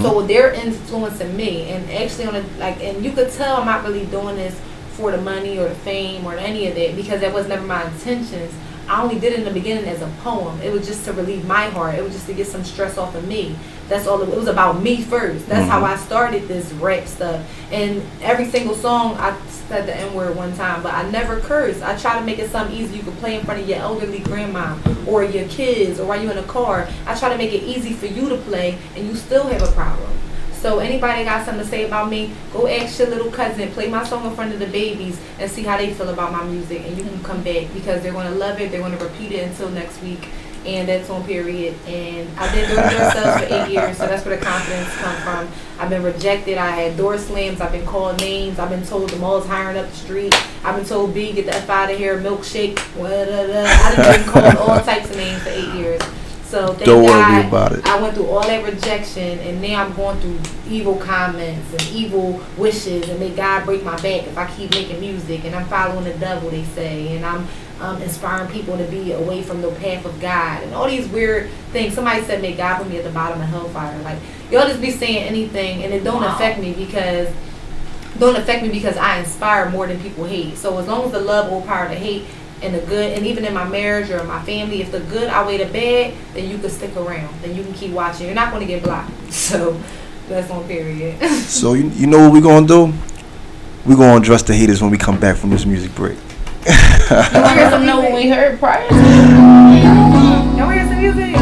So they're influencing me, and actually and you could tell I'm not really doing this for the money or the fame or any of that, because that was never my intentions. I only did it in the beginning as a poem. It was just to relieve my heart. It was just to get some stress off of me. That's all. It was about me first. That's how I started this rap stuff. And every single song, I said the N-word one time, but I never cursed. I try to make it something easy you can play in front of your elderly grandma or your kids, or while you're in a car. I try to make it easy for you to play, and you still have a problem. So anybody got something to say about me, go ask your little cousin, play my song in front of the babies, and see how they feel about my music, and you can come back, because they're going to love it. They're going to repeat it until next week, and that's on period. And I did door-to-door sales for 8 years, so that's where the confidence come from. I've been rejected. I had door slams. I've been called names. I've been told the mall's hiring up the street. I've been told, B, get the F out of here, milkshake, I done been called all types of names for 8 years. So thank Don't God, worry about it. I went through all that rejection, and now I'm going through evil comments and evil wishes, and may God break my back if I keep making music, and I'm following the devil, they say, and I'm inspiring people to be away from the path of God, and all these weird things. Somebody said, may God put me at the bottom of hellfire. Like, y'all just be saying anything, and it don't affect me because I inspire more than people hate. So as long as the love overpower the hate, and the good, and even in my marriage or my family, if the good outweigh the bad, then you can stick around. Then you can keep watching. You're not going to get blocked. So that's on period. So you know what we're going to do? We're going to address the haters when we come back from this music break. You want to hear some know what music? we heard prior to. You want to hear some music?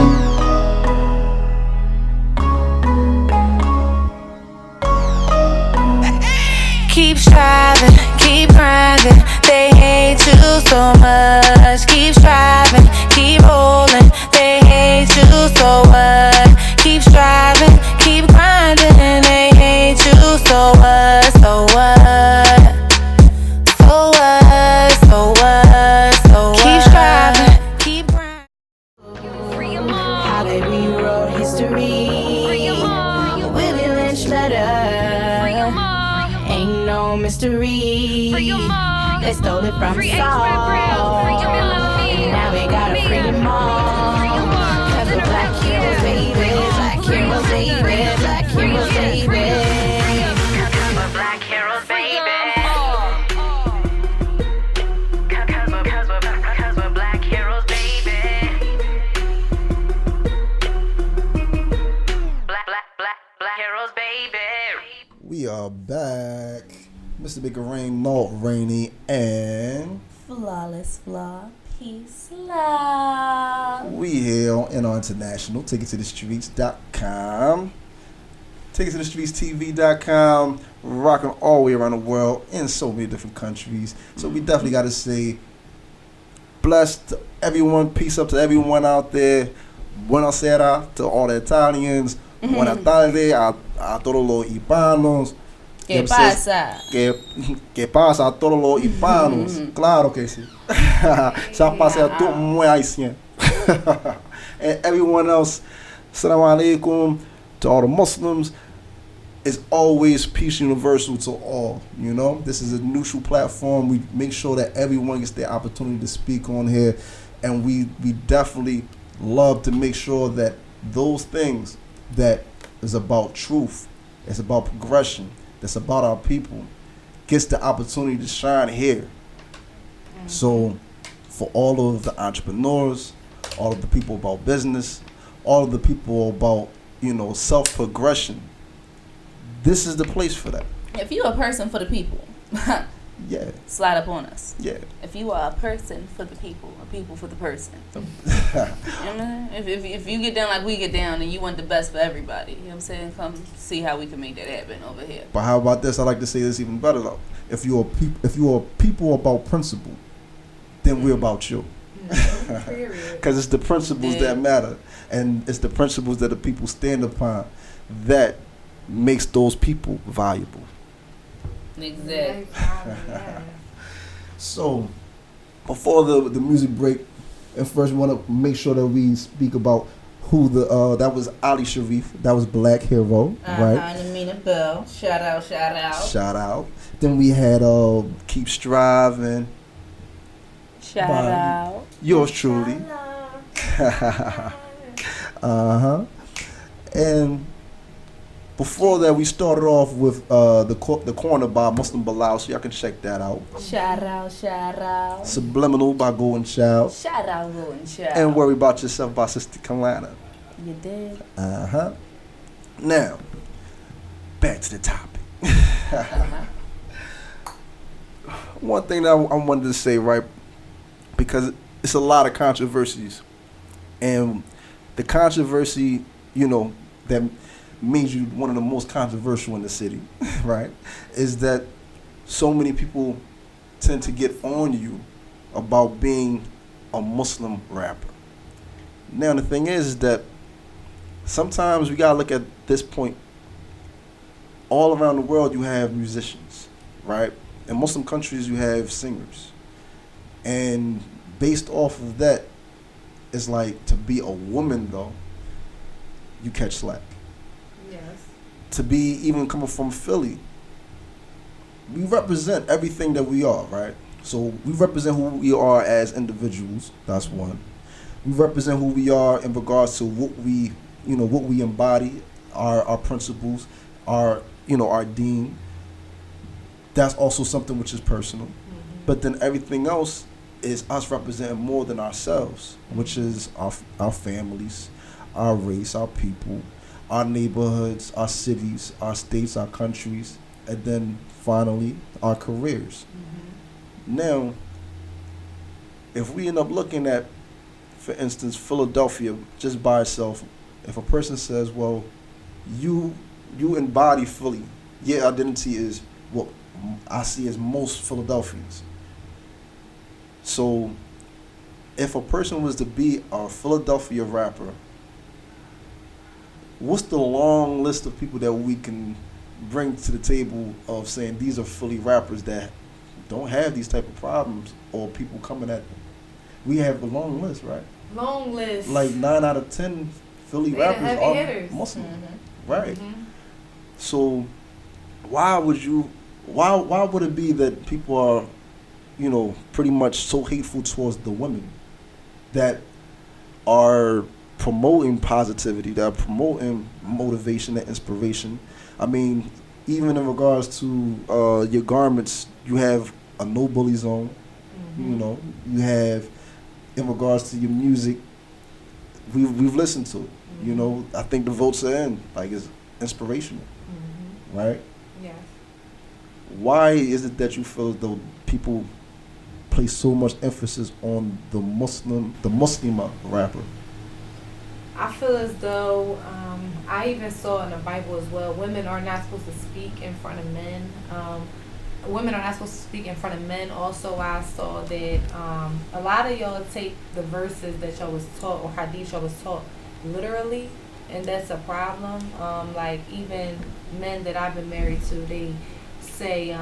Keep striving, keep grinding. They hate you so much. Keep striving, keep rolling. They hate you so what? Keep striving, keep grinding. They hate you so what? So what? So what? So what? So what? Keep striving, keep grinding. How they rewrote history. Willie Lynch letter. Ain't no mystery. They stole it from Saul. Now we gotta free them all. Cause we're black heroes, baby. Black heroes, baby. Black heroes, baby. Cause we're black heroes, baby. Cause we're black heroes, baby. Black heroes, baby. We are back. Mr. Big Rain, Malt Rainey, and Flawless Flaw. Peace, love. we here on NR International, TicketToTheStreets.com, TicketToTheStreetsTV.com, rocking all the way around the world in so many different countries. So we definitely got to say, bless to everyone, peace up to everyone out there. Buonasera to all the Italians. Buenas tardes a todos los hispanos. ¿Qué pasa? ¿Qué pasa a todos los hispanos? Claro que sí. Ça passe a tout muy haïtien. And everyone else, assalamu alaikum to all the Muslims. It's always peace universal to all, you know? This is a neutral platform. We make sure that everyone gets the opportunity to speak on here. And we definitely love to make sure that those things that is about truth, it's about progression, that's about our people, gets the opportunity to shine here. So for all of the entrepreneurs, all of the people about business, all of the people about, you know, self-progression, this is the place for that. If you're a person for the people, Yeah. slide up on us. Yeah. If you are a person for the people, a people for the person. You know what I mean? If you get down like we get down and you want the best for everybody, you know what I'm saying? Come see how we can make that happen over here. But how about this? I like to say this even better though. If you're people about principle, then we're about you. Because it's the principles that matter, and it's the principles that the people stand upon that makes those people valuable. Exactly. So, before the music break, and first we want to make sure that we speak about who that was Ali Sharif, that was Black Hero, right? And Amina Bell. Shout out. Shout out. Then we had Keep Striving. Shout by out. yours truly. And before that, we started off with the Corner by Muslim Bilal, so y'all can check that out. Shout out. Subliminal by Golden Child. Shout out, Golden Child. And Worry About Yourself by Sista Keilana. You did. Now, back to the topic. One thing that I wanted to say, right, because it's a lot of controversies, and the controversy, you know, that made you one of the most controversial in the city, right, is that so many people tend to get on you about being a Muslim rapper. Now, the thing is that sometimes we gotta look at this point. All around the world, you have musicians, right? In Muslim countries, you have singers. And based off of that, it's like, to be a woman, though, you catch slack. Yes. To be even coming from Philly, we represent everything that we are, right? So we represent who we are as individuals. That's one. We represent who we are in regards to what we, you know, what we embody, our principles, our deen. That's also something which is personal. But then everything else is us representing more than ourselves, which is our families, our race, our people, our neighborhoods, our cities, our states, our countries, and then finally our careers. Now, if we end up looking at, for instance, Philadelphia just by itself, if a person says, well, you embody Philly, your identity is what I see as most Philadelphians. So if a person was to be a Philadelphia rapper, what's the long list of people that we can bring to the table of saying these are Philly rappers that don't have these type of problems or people coming at them? We have a long list, right? Long list. Like 9 out of 10 Philly They rappers the heavy are hitters. Muslim, Mm-hmm. right? So why would it be that people are, pretty much so hateful towards the women that are promoting positivity, that are promoting motivation and inspiration? I mean, even in regards to your garments, you have a no bully zone. You have, in regards to your music, we've listened to it. I think the votes are in, like, it's inspirational, right? Yes. Why is it that you feel as though people place so much emphasis on the Muslimah rapper? I feel as though, I even saw in the Bible as well, women are not supposed to speak in front of men. Women are not supposed to speak in front of men. Also, I saw that a lot of y'all take the verses that y'all was taught or hadith y'all was taught literally, and that's a problem. Like, even men that I've been married to, they say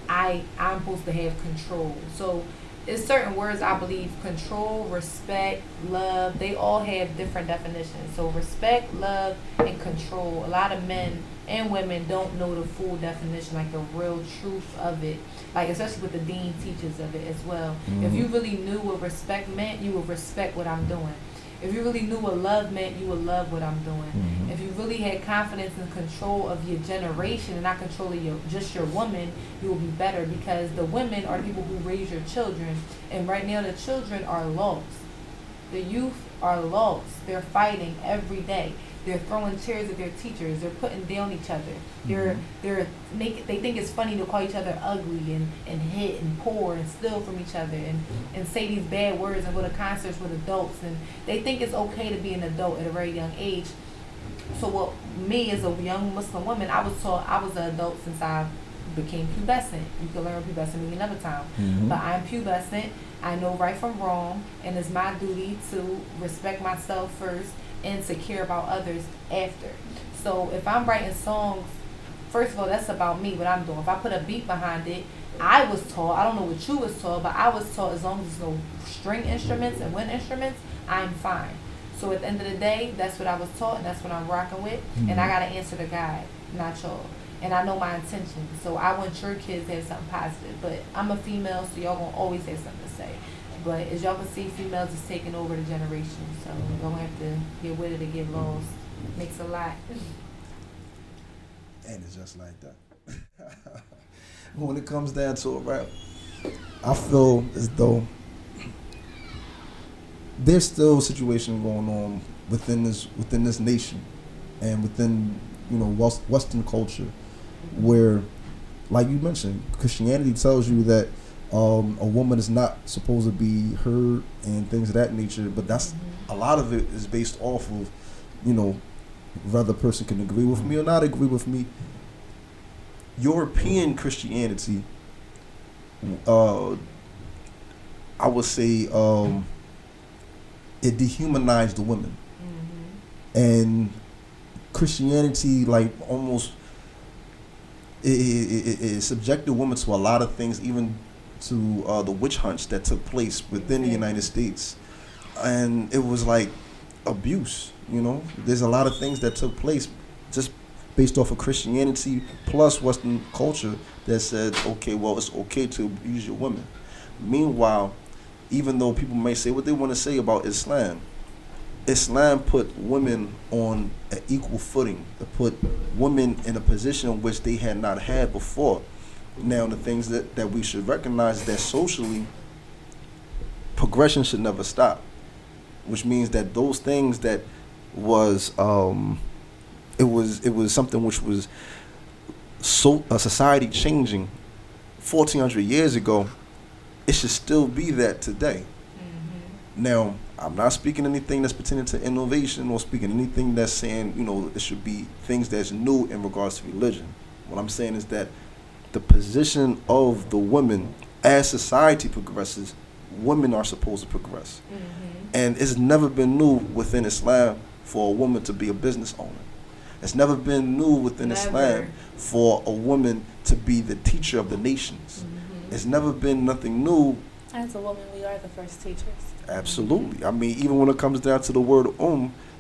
I'm supposed to have control. So it's certain words I believe: control, respect, love. They all have different definitions. So respect, love, and control. A lot of men and women don't know the full definition, like the real truth of it. Like, especially with the dean teachers of it as well. If you really knew what respect meant, you would respect what I'm doing. If you really knew what love meant, you would love what I'm doing. If you really had confidence and control of your generation and not controlling just your woman, you will be better, because the women are the people who raise your children. And right now the children are lost. The youth are lost. They're fighting every day. They're throwing chairs at their teachers. They're putting down each other. They think it's funny to call each other ugly and hit and pour and steal from each other and say these bad words and go to concerts with adults. And they think it's okay to be an adult at a very young age. So what, me as a young Muslim woman, I was taught I was an adult since I became pubescent. You can learn pubescent maybe another time. But I'm pubescent. I know right from wrong, and it's my duty to respect myself first and to care about others after. So if I'm writing songs, first of all, that's about me, what I'm doing. If I put a beat behind it, I was taught, I don't know what you was taught, but I was taught as long as there's no string instruments and wind instruments, I'm fine. So at the end of the day, that's what I was taught, and that's what I'm rocking with. And I got to answer to God, not y'all. And I know my intentions. So I want your kids to have something positive. But I'm a female, so y'all going to always have something to say. But as y'all can see, females is taking over the generation. So we're going to have to get with it to get lost. Makes a lot. And it's just like that. When it comes down to it, right, I feel as though there's still a situation going on within this nation and within Western culture, where, like you mentioned, Christianity tells you that a woman is not supposed to be heard and things of that nature, but that's a lot of it is based off of whether a person can agree with me or not agree with me. European Christianity, I would say, it dehumanized the women, and Christianity, like, almost it subjected women to a lot of things, even to the witch hunts that took place within the United States, and it was like abuse. There's a lot of things that took place just based off of Christianity plus Western culture that said, okay, well, it's okay to abuse your women. Meanwhile, even though people may say what they want to say about Islam put women on an equal footing. It put women in a position which they had not had before. Now, the things that we should recognize is that socially, progression should never stop, which means that those things that was it was something which was so a society changing 1400 years ago, it should still be that today. Now, I'm not speaking anything that's pertaining to innovation or speaking anything that's saying, it should be things that's new in regards to religion. What I'm saying is that the position of the women as society progresses, women are supposed to progress. And it's never been new within Islam for a woman to be a business owner. It's never been new within Islam for a woman to be the teacher of the nations. It's never been nothing new. As a woman, we are the first teachers. Absolutely. I mean, even when it comes down to the word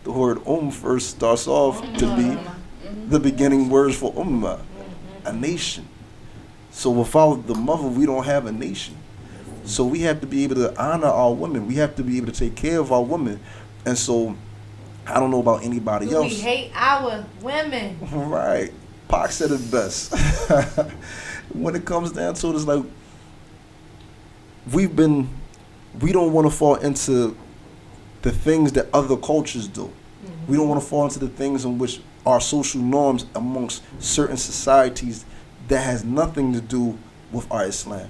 the word first starts off to be the beginning words for ummah, a nation. So without the mother, we don't have a nation. So we have to be able to honor our women. We have to be able to take care of our women. And so, I don't know about anybody else. We hate our women. Right. Pac said it best. When it comes down to it, it's like, we don't want to fall into the things that other cultures do. We don't want to fall into the things in which are social norms amongst certain societies that has nothing to do with our Islam.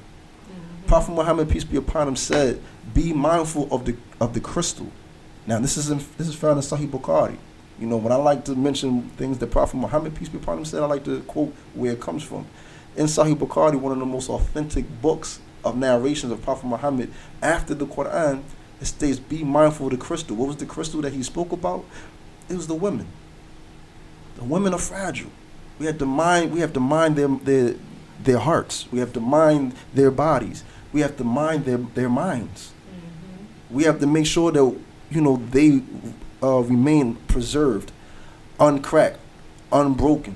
Prophet Muhammad, peace be upon him, said, "Be mindful of the crystal." Now, this is found in Sahih Bukhari. When I like to mention things that Prophet Muhammad, peace be upon him, said, I like to quote where it comes from. In Sahih Bukhari, one of the most authentic books of narrations of Prophet Muhammad after the Quran, it states, "Be mindful of the crystal." What was the crystal that he spoke about? It was the women. The women are fragile. We have to mind their hearts. We have to mind their bodies. We have to mind their minds. We have to make sure that they remain preserved, uncracked, unbroken.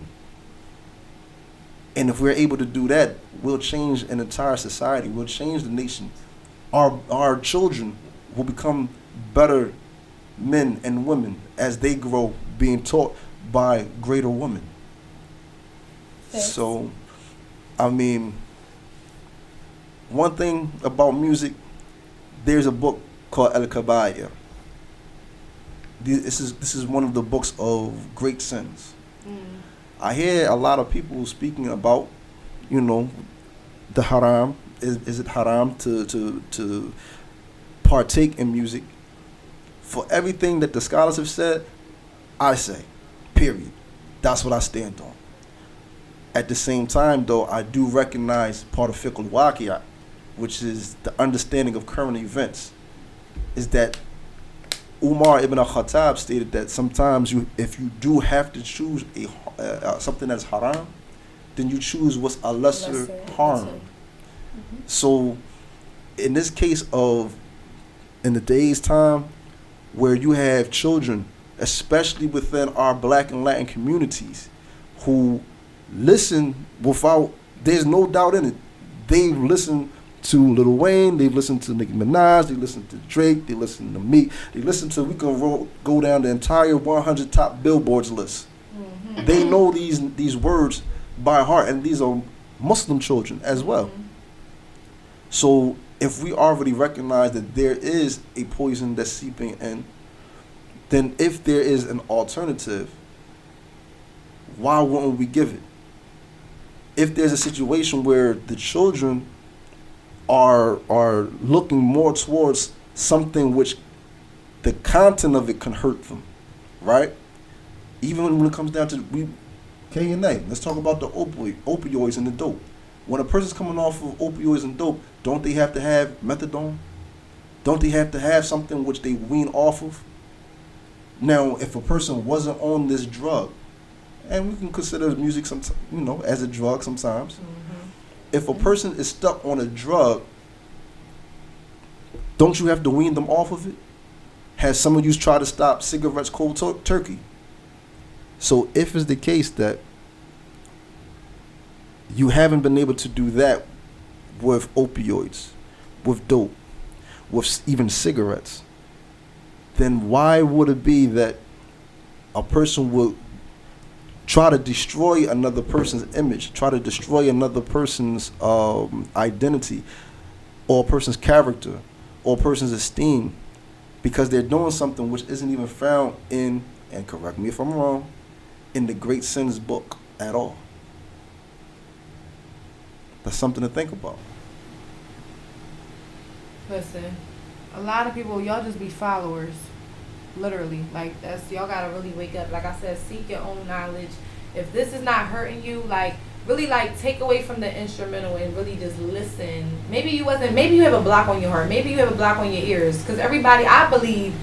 And if we're able to do that, we'll change an entire society. We'll change the nation. Our children will become better men and women as they grow, being taught by greater women. Thanks. So, I mean, one thing about music, there's a book called Al-Kabair. This is one of the books of great sins. I hear a lot of people speaking about, the haram. Is it haram to partake in music? For everything that the scholars have said, I say, period. That's what I stand on. At the same time, though, I do recognize part of fiqh al-waqiyah, which is the understanding of current events, is that Umar ibn al-Khattab stated that sometimes if you do have to choose something that's haram, then you choose what's a lesser harm. So in this case in the day's time where you have children, especially within our black and Latin communities, who listen there's no doubt in it, they listen to Lil Wayne, they've listened to Nicki Minaj, they listen to Drake, they listen to me, we can go down the entire 100 top billboards list. They know these words by heart, and these are Muslim children as well. So if we already recognize that there is a poison that's seeping in, then if there is an alternative, why wouldn't we give it? If there's a situation where the children are looking more towards something which the content of it can hurt them, right? Even when it comes down to K&A, let's talk about the opioids and the dope. When a person's coming off of opioids and dope, don't they have to have methadone? Don't they have to have something which they wean off of? Now, if a person wasn't on this drug, and we can consider music as a drug sometimes. If a person is stuck on a drug, don't you have to wean them off of it? Has some of you tried to stop cigarettes cold turkey? So if it's the case that you haven't been able to do that with opioids, with dope, with even cigarettes, then why would it be that a person would try to destroy another person's image, try to destroy another person's identity, or a person's character, or a person's esteem, because they're doing something which isn't even found in, and correct me if I'm wrong, in the Great Sins book at all? That's something to think about. Listen, A lot of people, y'all just be followers. Literally. Like, that's, y'all gotta really wake up. Like I said, seek your own knowledge. If this is not hurting you, like, really, like, take away from the instrumental and really just listen. Maybe you have a block on your heart. Maybe you have a block on your ears. Because I believe,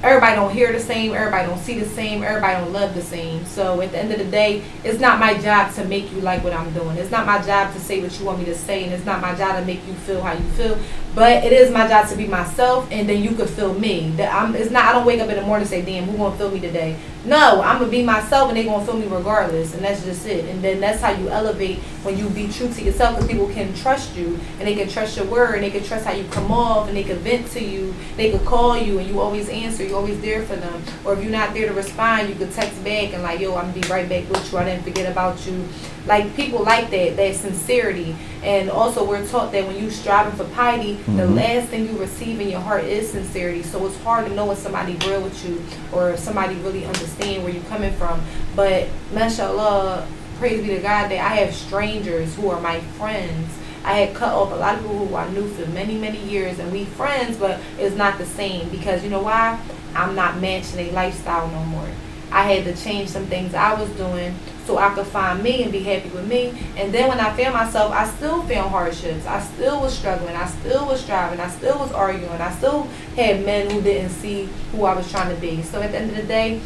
everybody don't hear the same, everybody don't see the same, everybody don't love the same. So at the end of the day, it's not my job to make you like what I'm doing. It's not my job to say what you want me to say, and it's not my job to make you feel how you feel. But it is my job to be myself, and then you could feel me. I don't wake up in the morning and say, damn, who gonna feel me today? No, I'm gonna be myself, and they gonna feel me regardless, and that's just it. And then that's how you elevate, when you be true to yourself, because people can trust you, and they can trust your word, and they can trust how you come off, and they can vent to you, they could call you, and you always answer, you're always there for them. Or if you're not there to respond, you could text back and like, yo, I'm gonna be right back with you, I didn't forget about you. Like, people like that sincerity. And also, we're taught that when you striving for piety, the last thing you receive in your heart is sincerity. So it's hard to know when somebody real with you, or if somebody really understand where you're coming from. But mashallah, praise be to God, that I have strangers who are my friends. I had cut off a lot of people who I knew for many, many years, and we friends, but it's not the same. Because you know why? I'm not matching their lifestyle no more. I had to change some things I was doing so I could find me and be happy with me. And then when I found myself, I still found hardships. I still was struggling. I still was striving. I still was arguing. I still had men who didn't see who I was trying to be. So at the end of the day,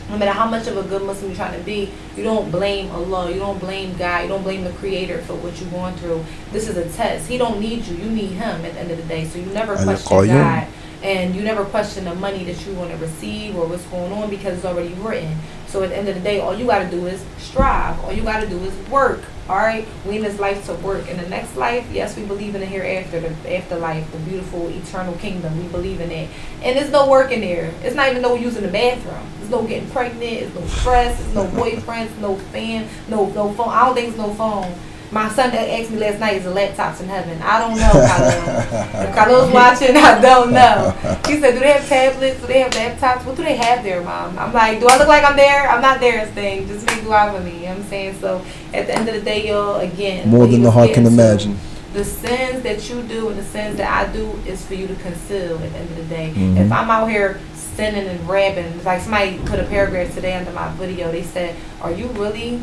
no matter how much of a good Muslim you're trying to be, you don't blame Allah, you don't blame God, you don't blame the Creator for what you're going through. This is a test. He don't need you. You need Him at the end of the day. So you never question God. And you never question the money that you want to receive or what's going on, because it's already written. So at the end of the day, all you got to do is strive. All you got to do is work. All right? We in this life to work. In the next life, yes, we believe in the hereafter, the afterlife, the beautiful eternal kingdom. We believe in it. And there's no work in there. It's not even no using the bathroom. There's no getting pregnant. There's no stress. There's no boyfriends, no fan, no phone. I don't think it's no phone. My son asked me last night, is the laptops in heaven? I don't know, Khalil. If Khalil's watching, I don't know. He said, do they have tablets? Do they have laptops? What do they have there, Mom? I'm like, do I look like I'm there? I'm not there, thing. Just make dua for me. You know what I'm saying? So at the end of the day, y'all, again. More than the heart can imagine. The sins that you do and the sins that I do is for you to conceal at the end of the day. If I'm out here sinning and rapping, like somebody put a paragraph today under my video, they said, are you really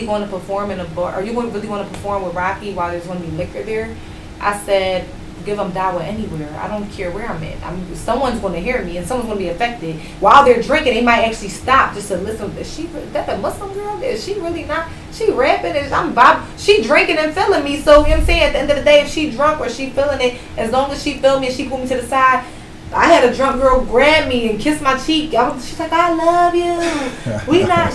going to perform in a bar? Are you really going to perform with Rocky while there's going to be liquor there? I said, give them dawah anywhere. I don't care where I'm at. Someone's going to hear me, and someone's going to be affected. While they're drinking, they might actually stop just to listen. Is that a Muslim girl? Is she really not? She rapping, she drinking and feeling me. So, you know what I'm saying? At the end of the day, if she drunk or she feeling it, as long as she feel me and she pull me to the side, I had a drunk girl grab me and kiss my cheek. She's like, I love you.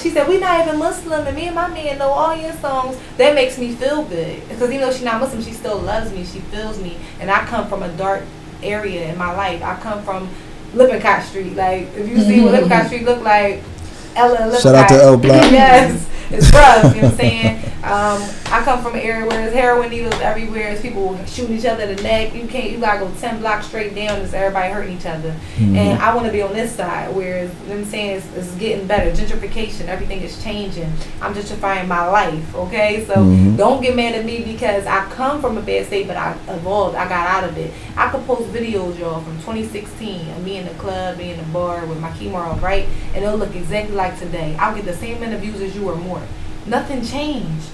She said, we not even Muslim, and me and my man know all your songs. That makes me feel good. Because even though she's not Muslim, she still loves me. She feels me. And I come from a dark area in my life. I come from Lippincott Street. Like, if you see what Lippincott Street look like, Ella Lippincott. Shout out to L Block. Yes. It's rough, you know what I'm saying? I come from an area where there's heroin needles everywhere. There's people shooting each other in the neck. You gotta go 10 blocks straight down. There's everybody hurting each other. And I want to be on this side where, you know what I'm saying, it's getting better. Gentrification, everything is changing. I'm gentrifying my life, okay? So don't get mad at me because I come from a bad state, but I evolved. I got out of it. I could post videos, y'all, from 2016 of me in the club, me in the bar with my kimono, right? And it'll look exactly like today. I'll get the same amount of views as you or more. Nothing changed.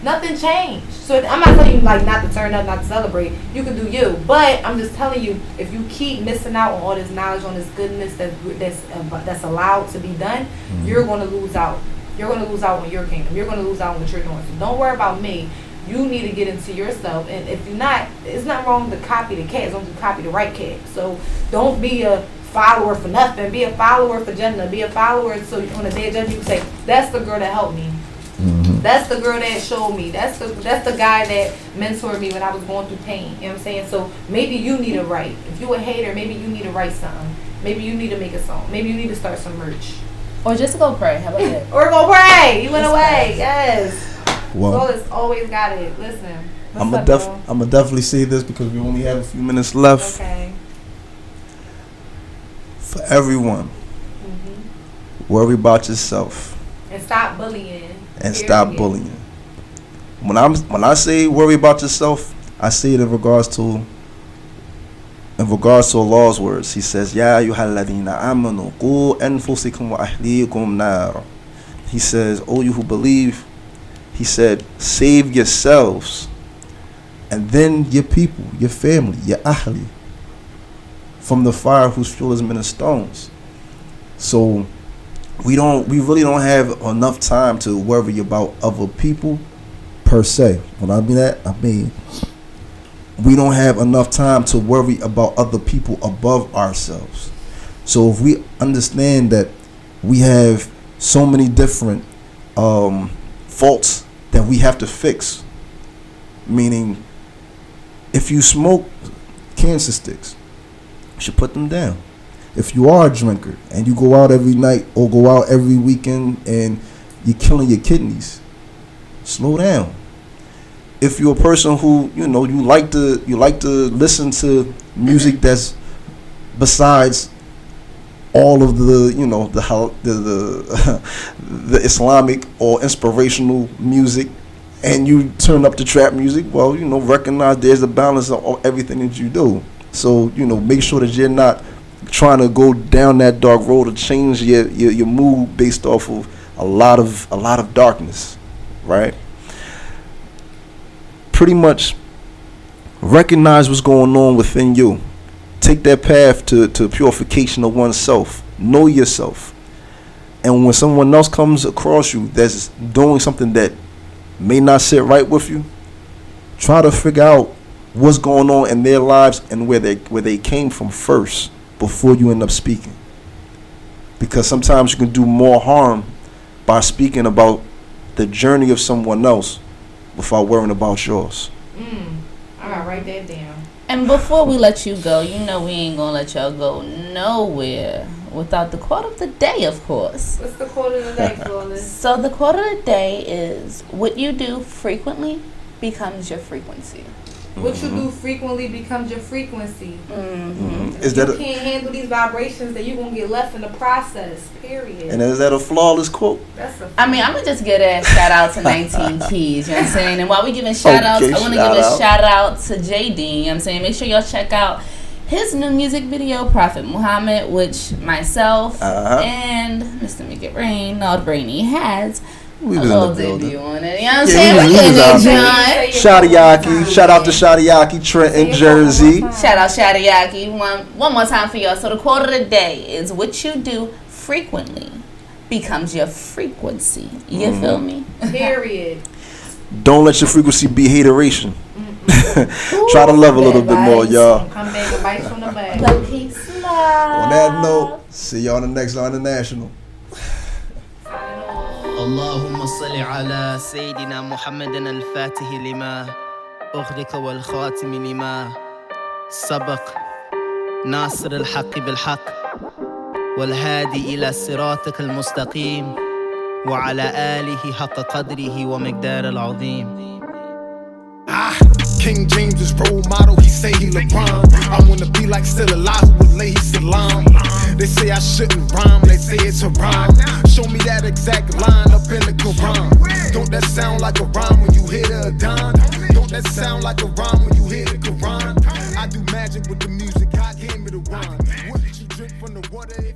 Nothing changed. So I'm not telling you like not to turn up, not to celebrate. You can do you. But I'm just telling you, if you keep missing out on all this knowledge, on this goodness that's allowed to be done, you're going to lose out. You're going to lose out on your kingdom. You're going to lose out on what you're doing. So don't worry about me. You need to get into yourself. And if you're not, it's not wrong to copy the cat. It's wrong to copy the right cat. So don't be a follower for nothing. Be a follower for Jannah. Be a follower so on the day of judgment you can say, that's the girl that helped me. That's the girl that showed me. That's the guy that mentored me when I was going through pain. You know what I'm saying? So maybe you need to write. If you a hater, maybe you need to write something. Maybe you need to make a song. Maybe you need to start some merch. Or just go pray. How about that? Or go pray. You went away. Yes. Well, Flawless always got it. Listen. I'm gonna definitely say this because we only have a few minutes left. Okay. For everyone, worry about yourself. And stop bullying. And stop bullying. When I say worry about yourself, I say it in regards to in regards to Allah's words, He says, Ya ayyuhalladhina amanu qu anfusakum wa ahlikum nar. He says, O you who believe, He said, save yourselves and then your people, your family, your ahli, from the fire whose fuel is men and stones. So we really don't have enough time to worry about other people per se. When I mean that, I mean we don't have enough time to worry about other people above ourselves. So if we understand that we have so many different faults that we have to fix, meaning if you smoke cancer sticks, you should put them down. If you are a drinker and you go out every night or go out every weekend and you're killing your kidneys, slow down. If you're a person who, you like to listen to music that's besides all of the, the Islamic or inspirational music, and you turn up the trap music, well, recognize there's a balance of everything that you do. So, make sure that you're not trying to go down that dark road or change your mood based off of a lot of darkness, right? Pretty much recognize what's going on within you. Take that path to purification of oneself. Know yourself. And when someone else comes across you that's doing something that may not sit right with you, try to figure out what's going on in their lives and where they came from first before you end up speaking. Because sometimes you can do more harm by speaking about the journey of someone else without worrying about yours. I gotta write that down. And before we let you go, we ain't gonna let y'all go nowhere without the quote of the day, of course. What's the quote of the day, Flawless? So the quote of the day is, what you do frequently becomes your frequency. What you do frequently becomes your frequency. Mm-hmm. If you can't handle these vibrations, then you're going to get left in the process, period. And is that a flawless quote? I'm going to just give a shout out to 19 Keys, you know what I'm saying? And while we giving shout outs, I want to give a shout out to JD, you know what I'm saying? Make sure y'all check out his new music video, Prophet Muhammad, which myself and Mr. Make It Rain, Lord Brainy, has a little debut on it. You know what I'm saying? We're getting it, John. Shadiyaki. Shout out to Shadiyaki, Trenton, Jersey. Shout out Shadiyaki. One more time for y'all. So the quote of the day is, what you do frequently becomes your frequency. You feel me? Period. Don't let your frequency be hateration. Try to love a little bit more, y'all. Come back and bite from the back. But peace, love. On that note, see y'all on the next On the National. اللهم صل على سيدنا محمد الفاتح لما أغلق والخاتم لما سبق ناصر الحق بالحق والهادي إلى صراطك المستقيم وعلى آله حق قدره ومقدار العظيم. King James is role model, he say he LeBron. I wanna be like still alive who would lay salam. They say I shouldn't rhyme, they say it's a rhyme. Show me that exact line up in the Quran. Don't that sound like a rhyme when you hear the Adhan? Don't that sound like a rhyme when you hear the Quran? I do magic with the music, God gave me the rhyme. Wouldn't you drink from the water if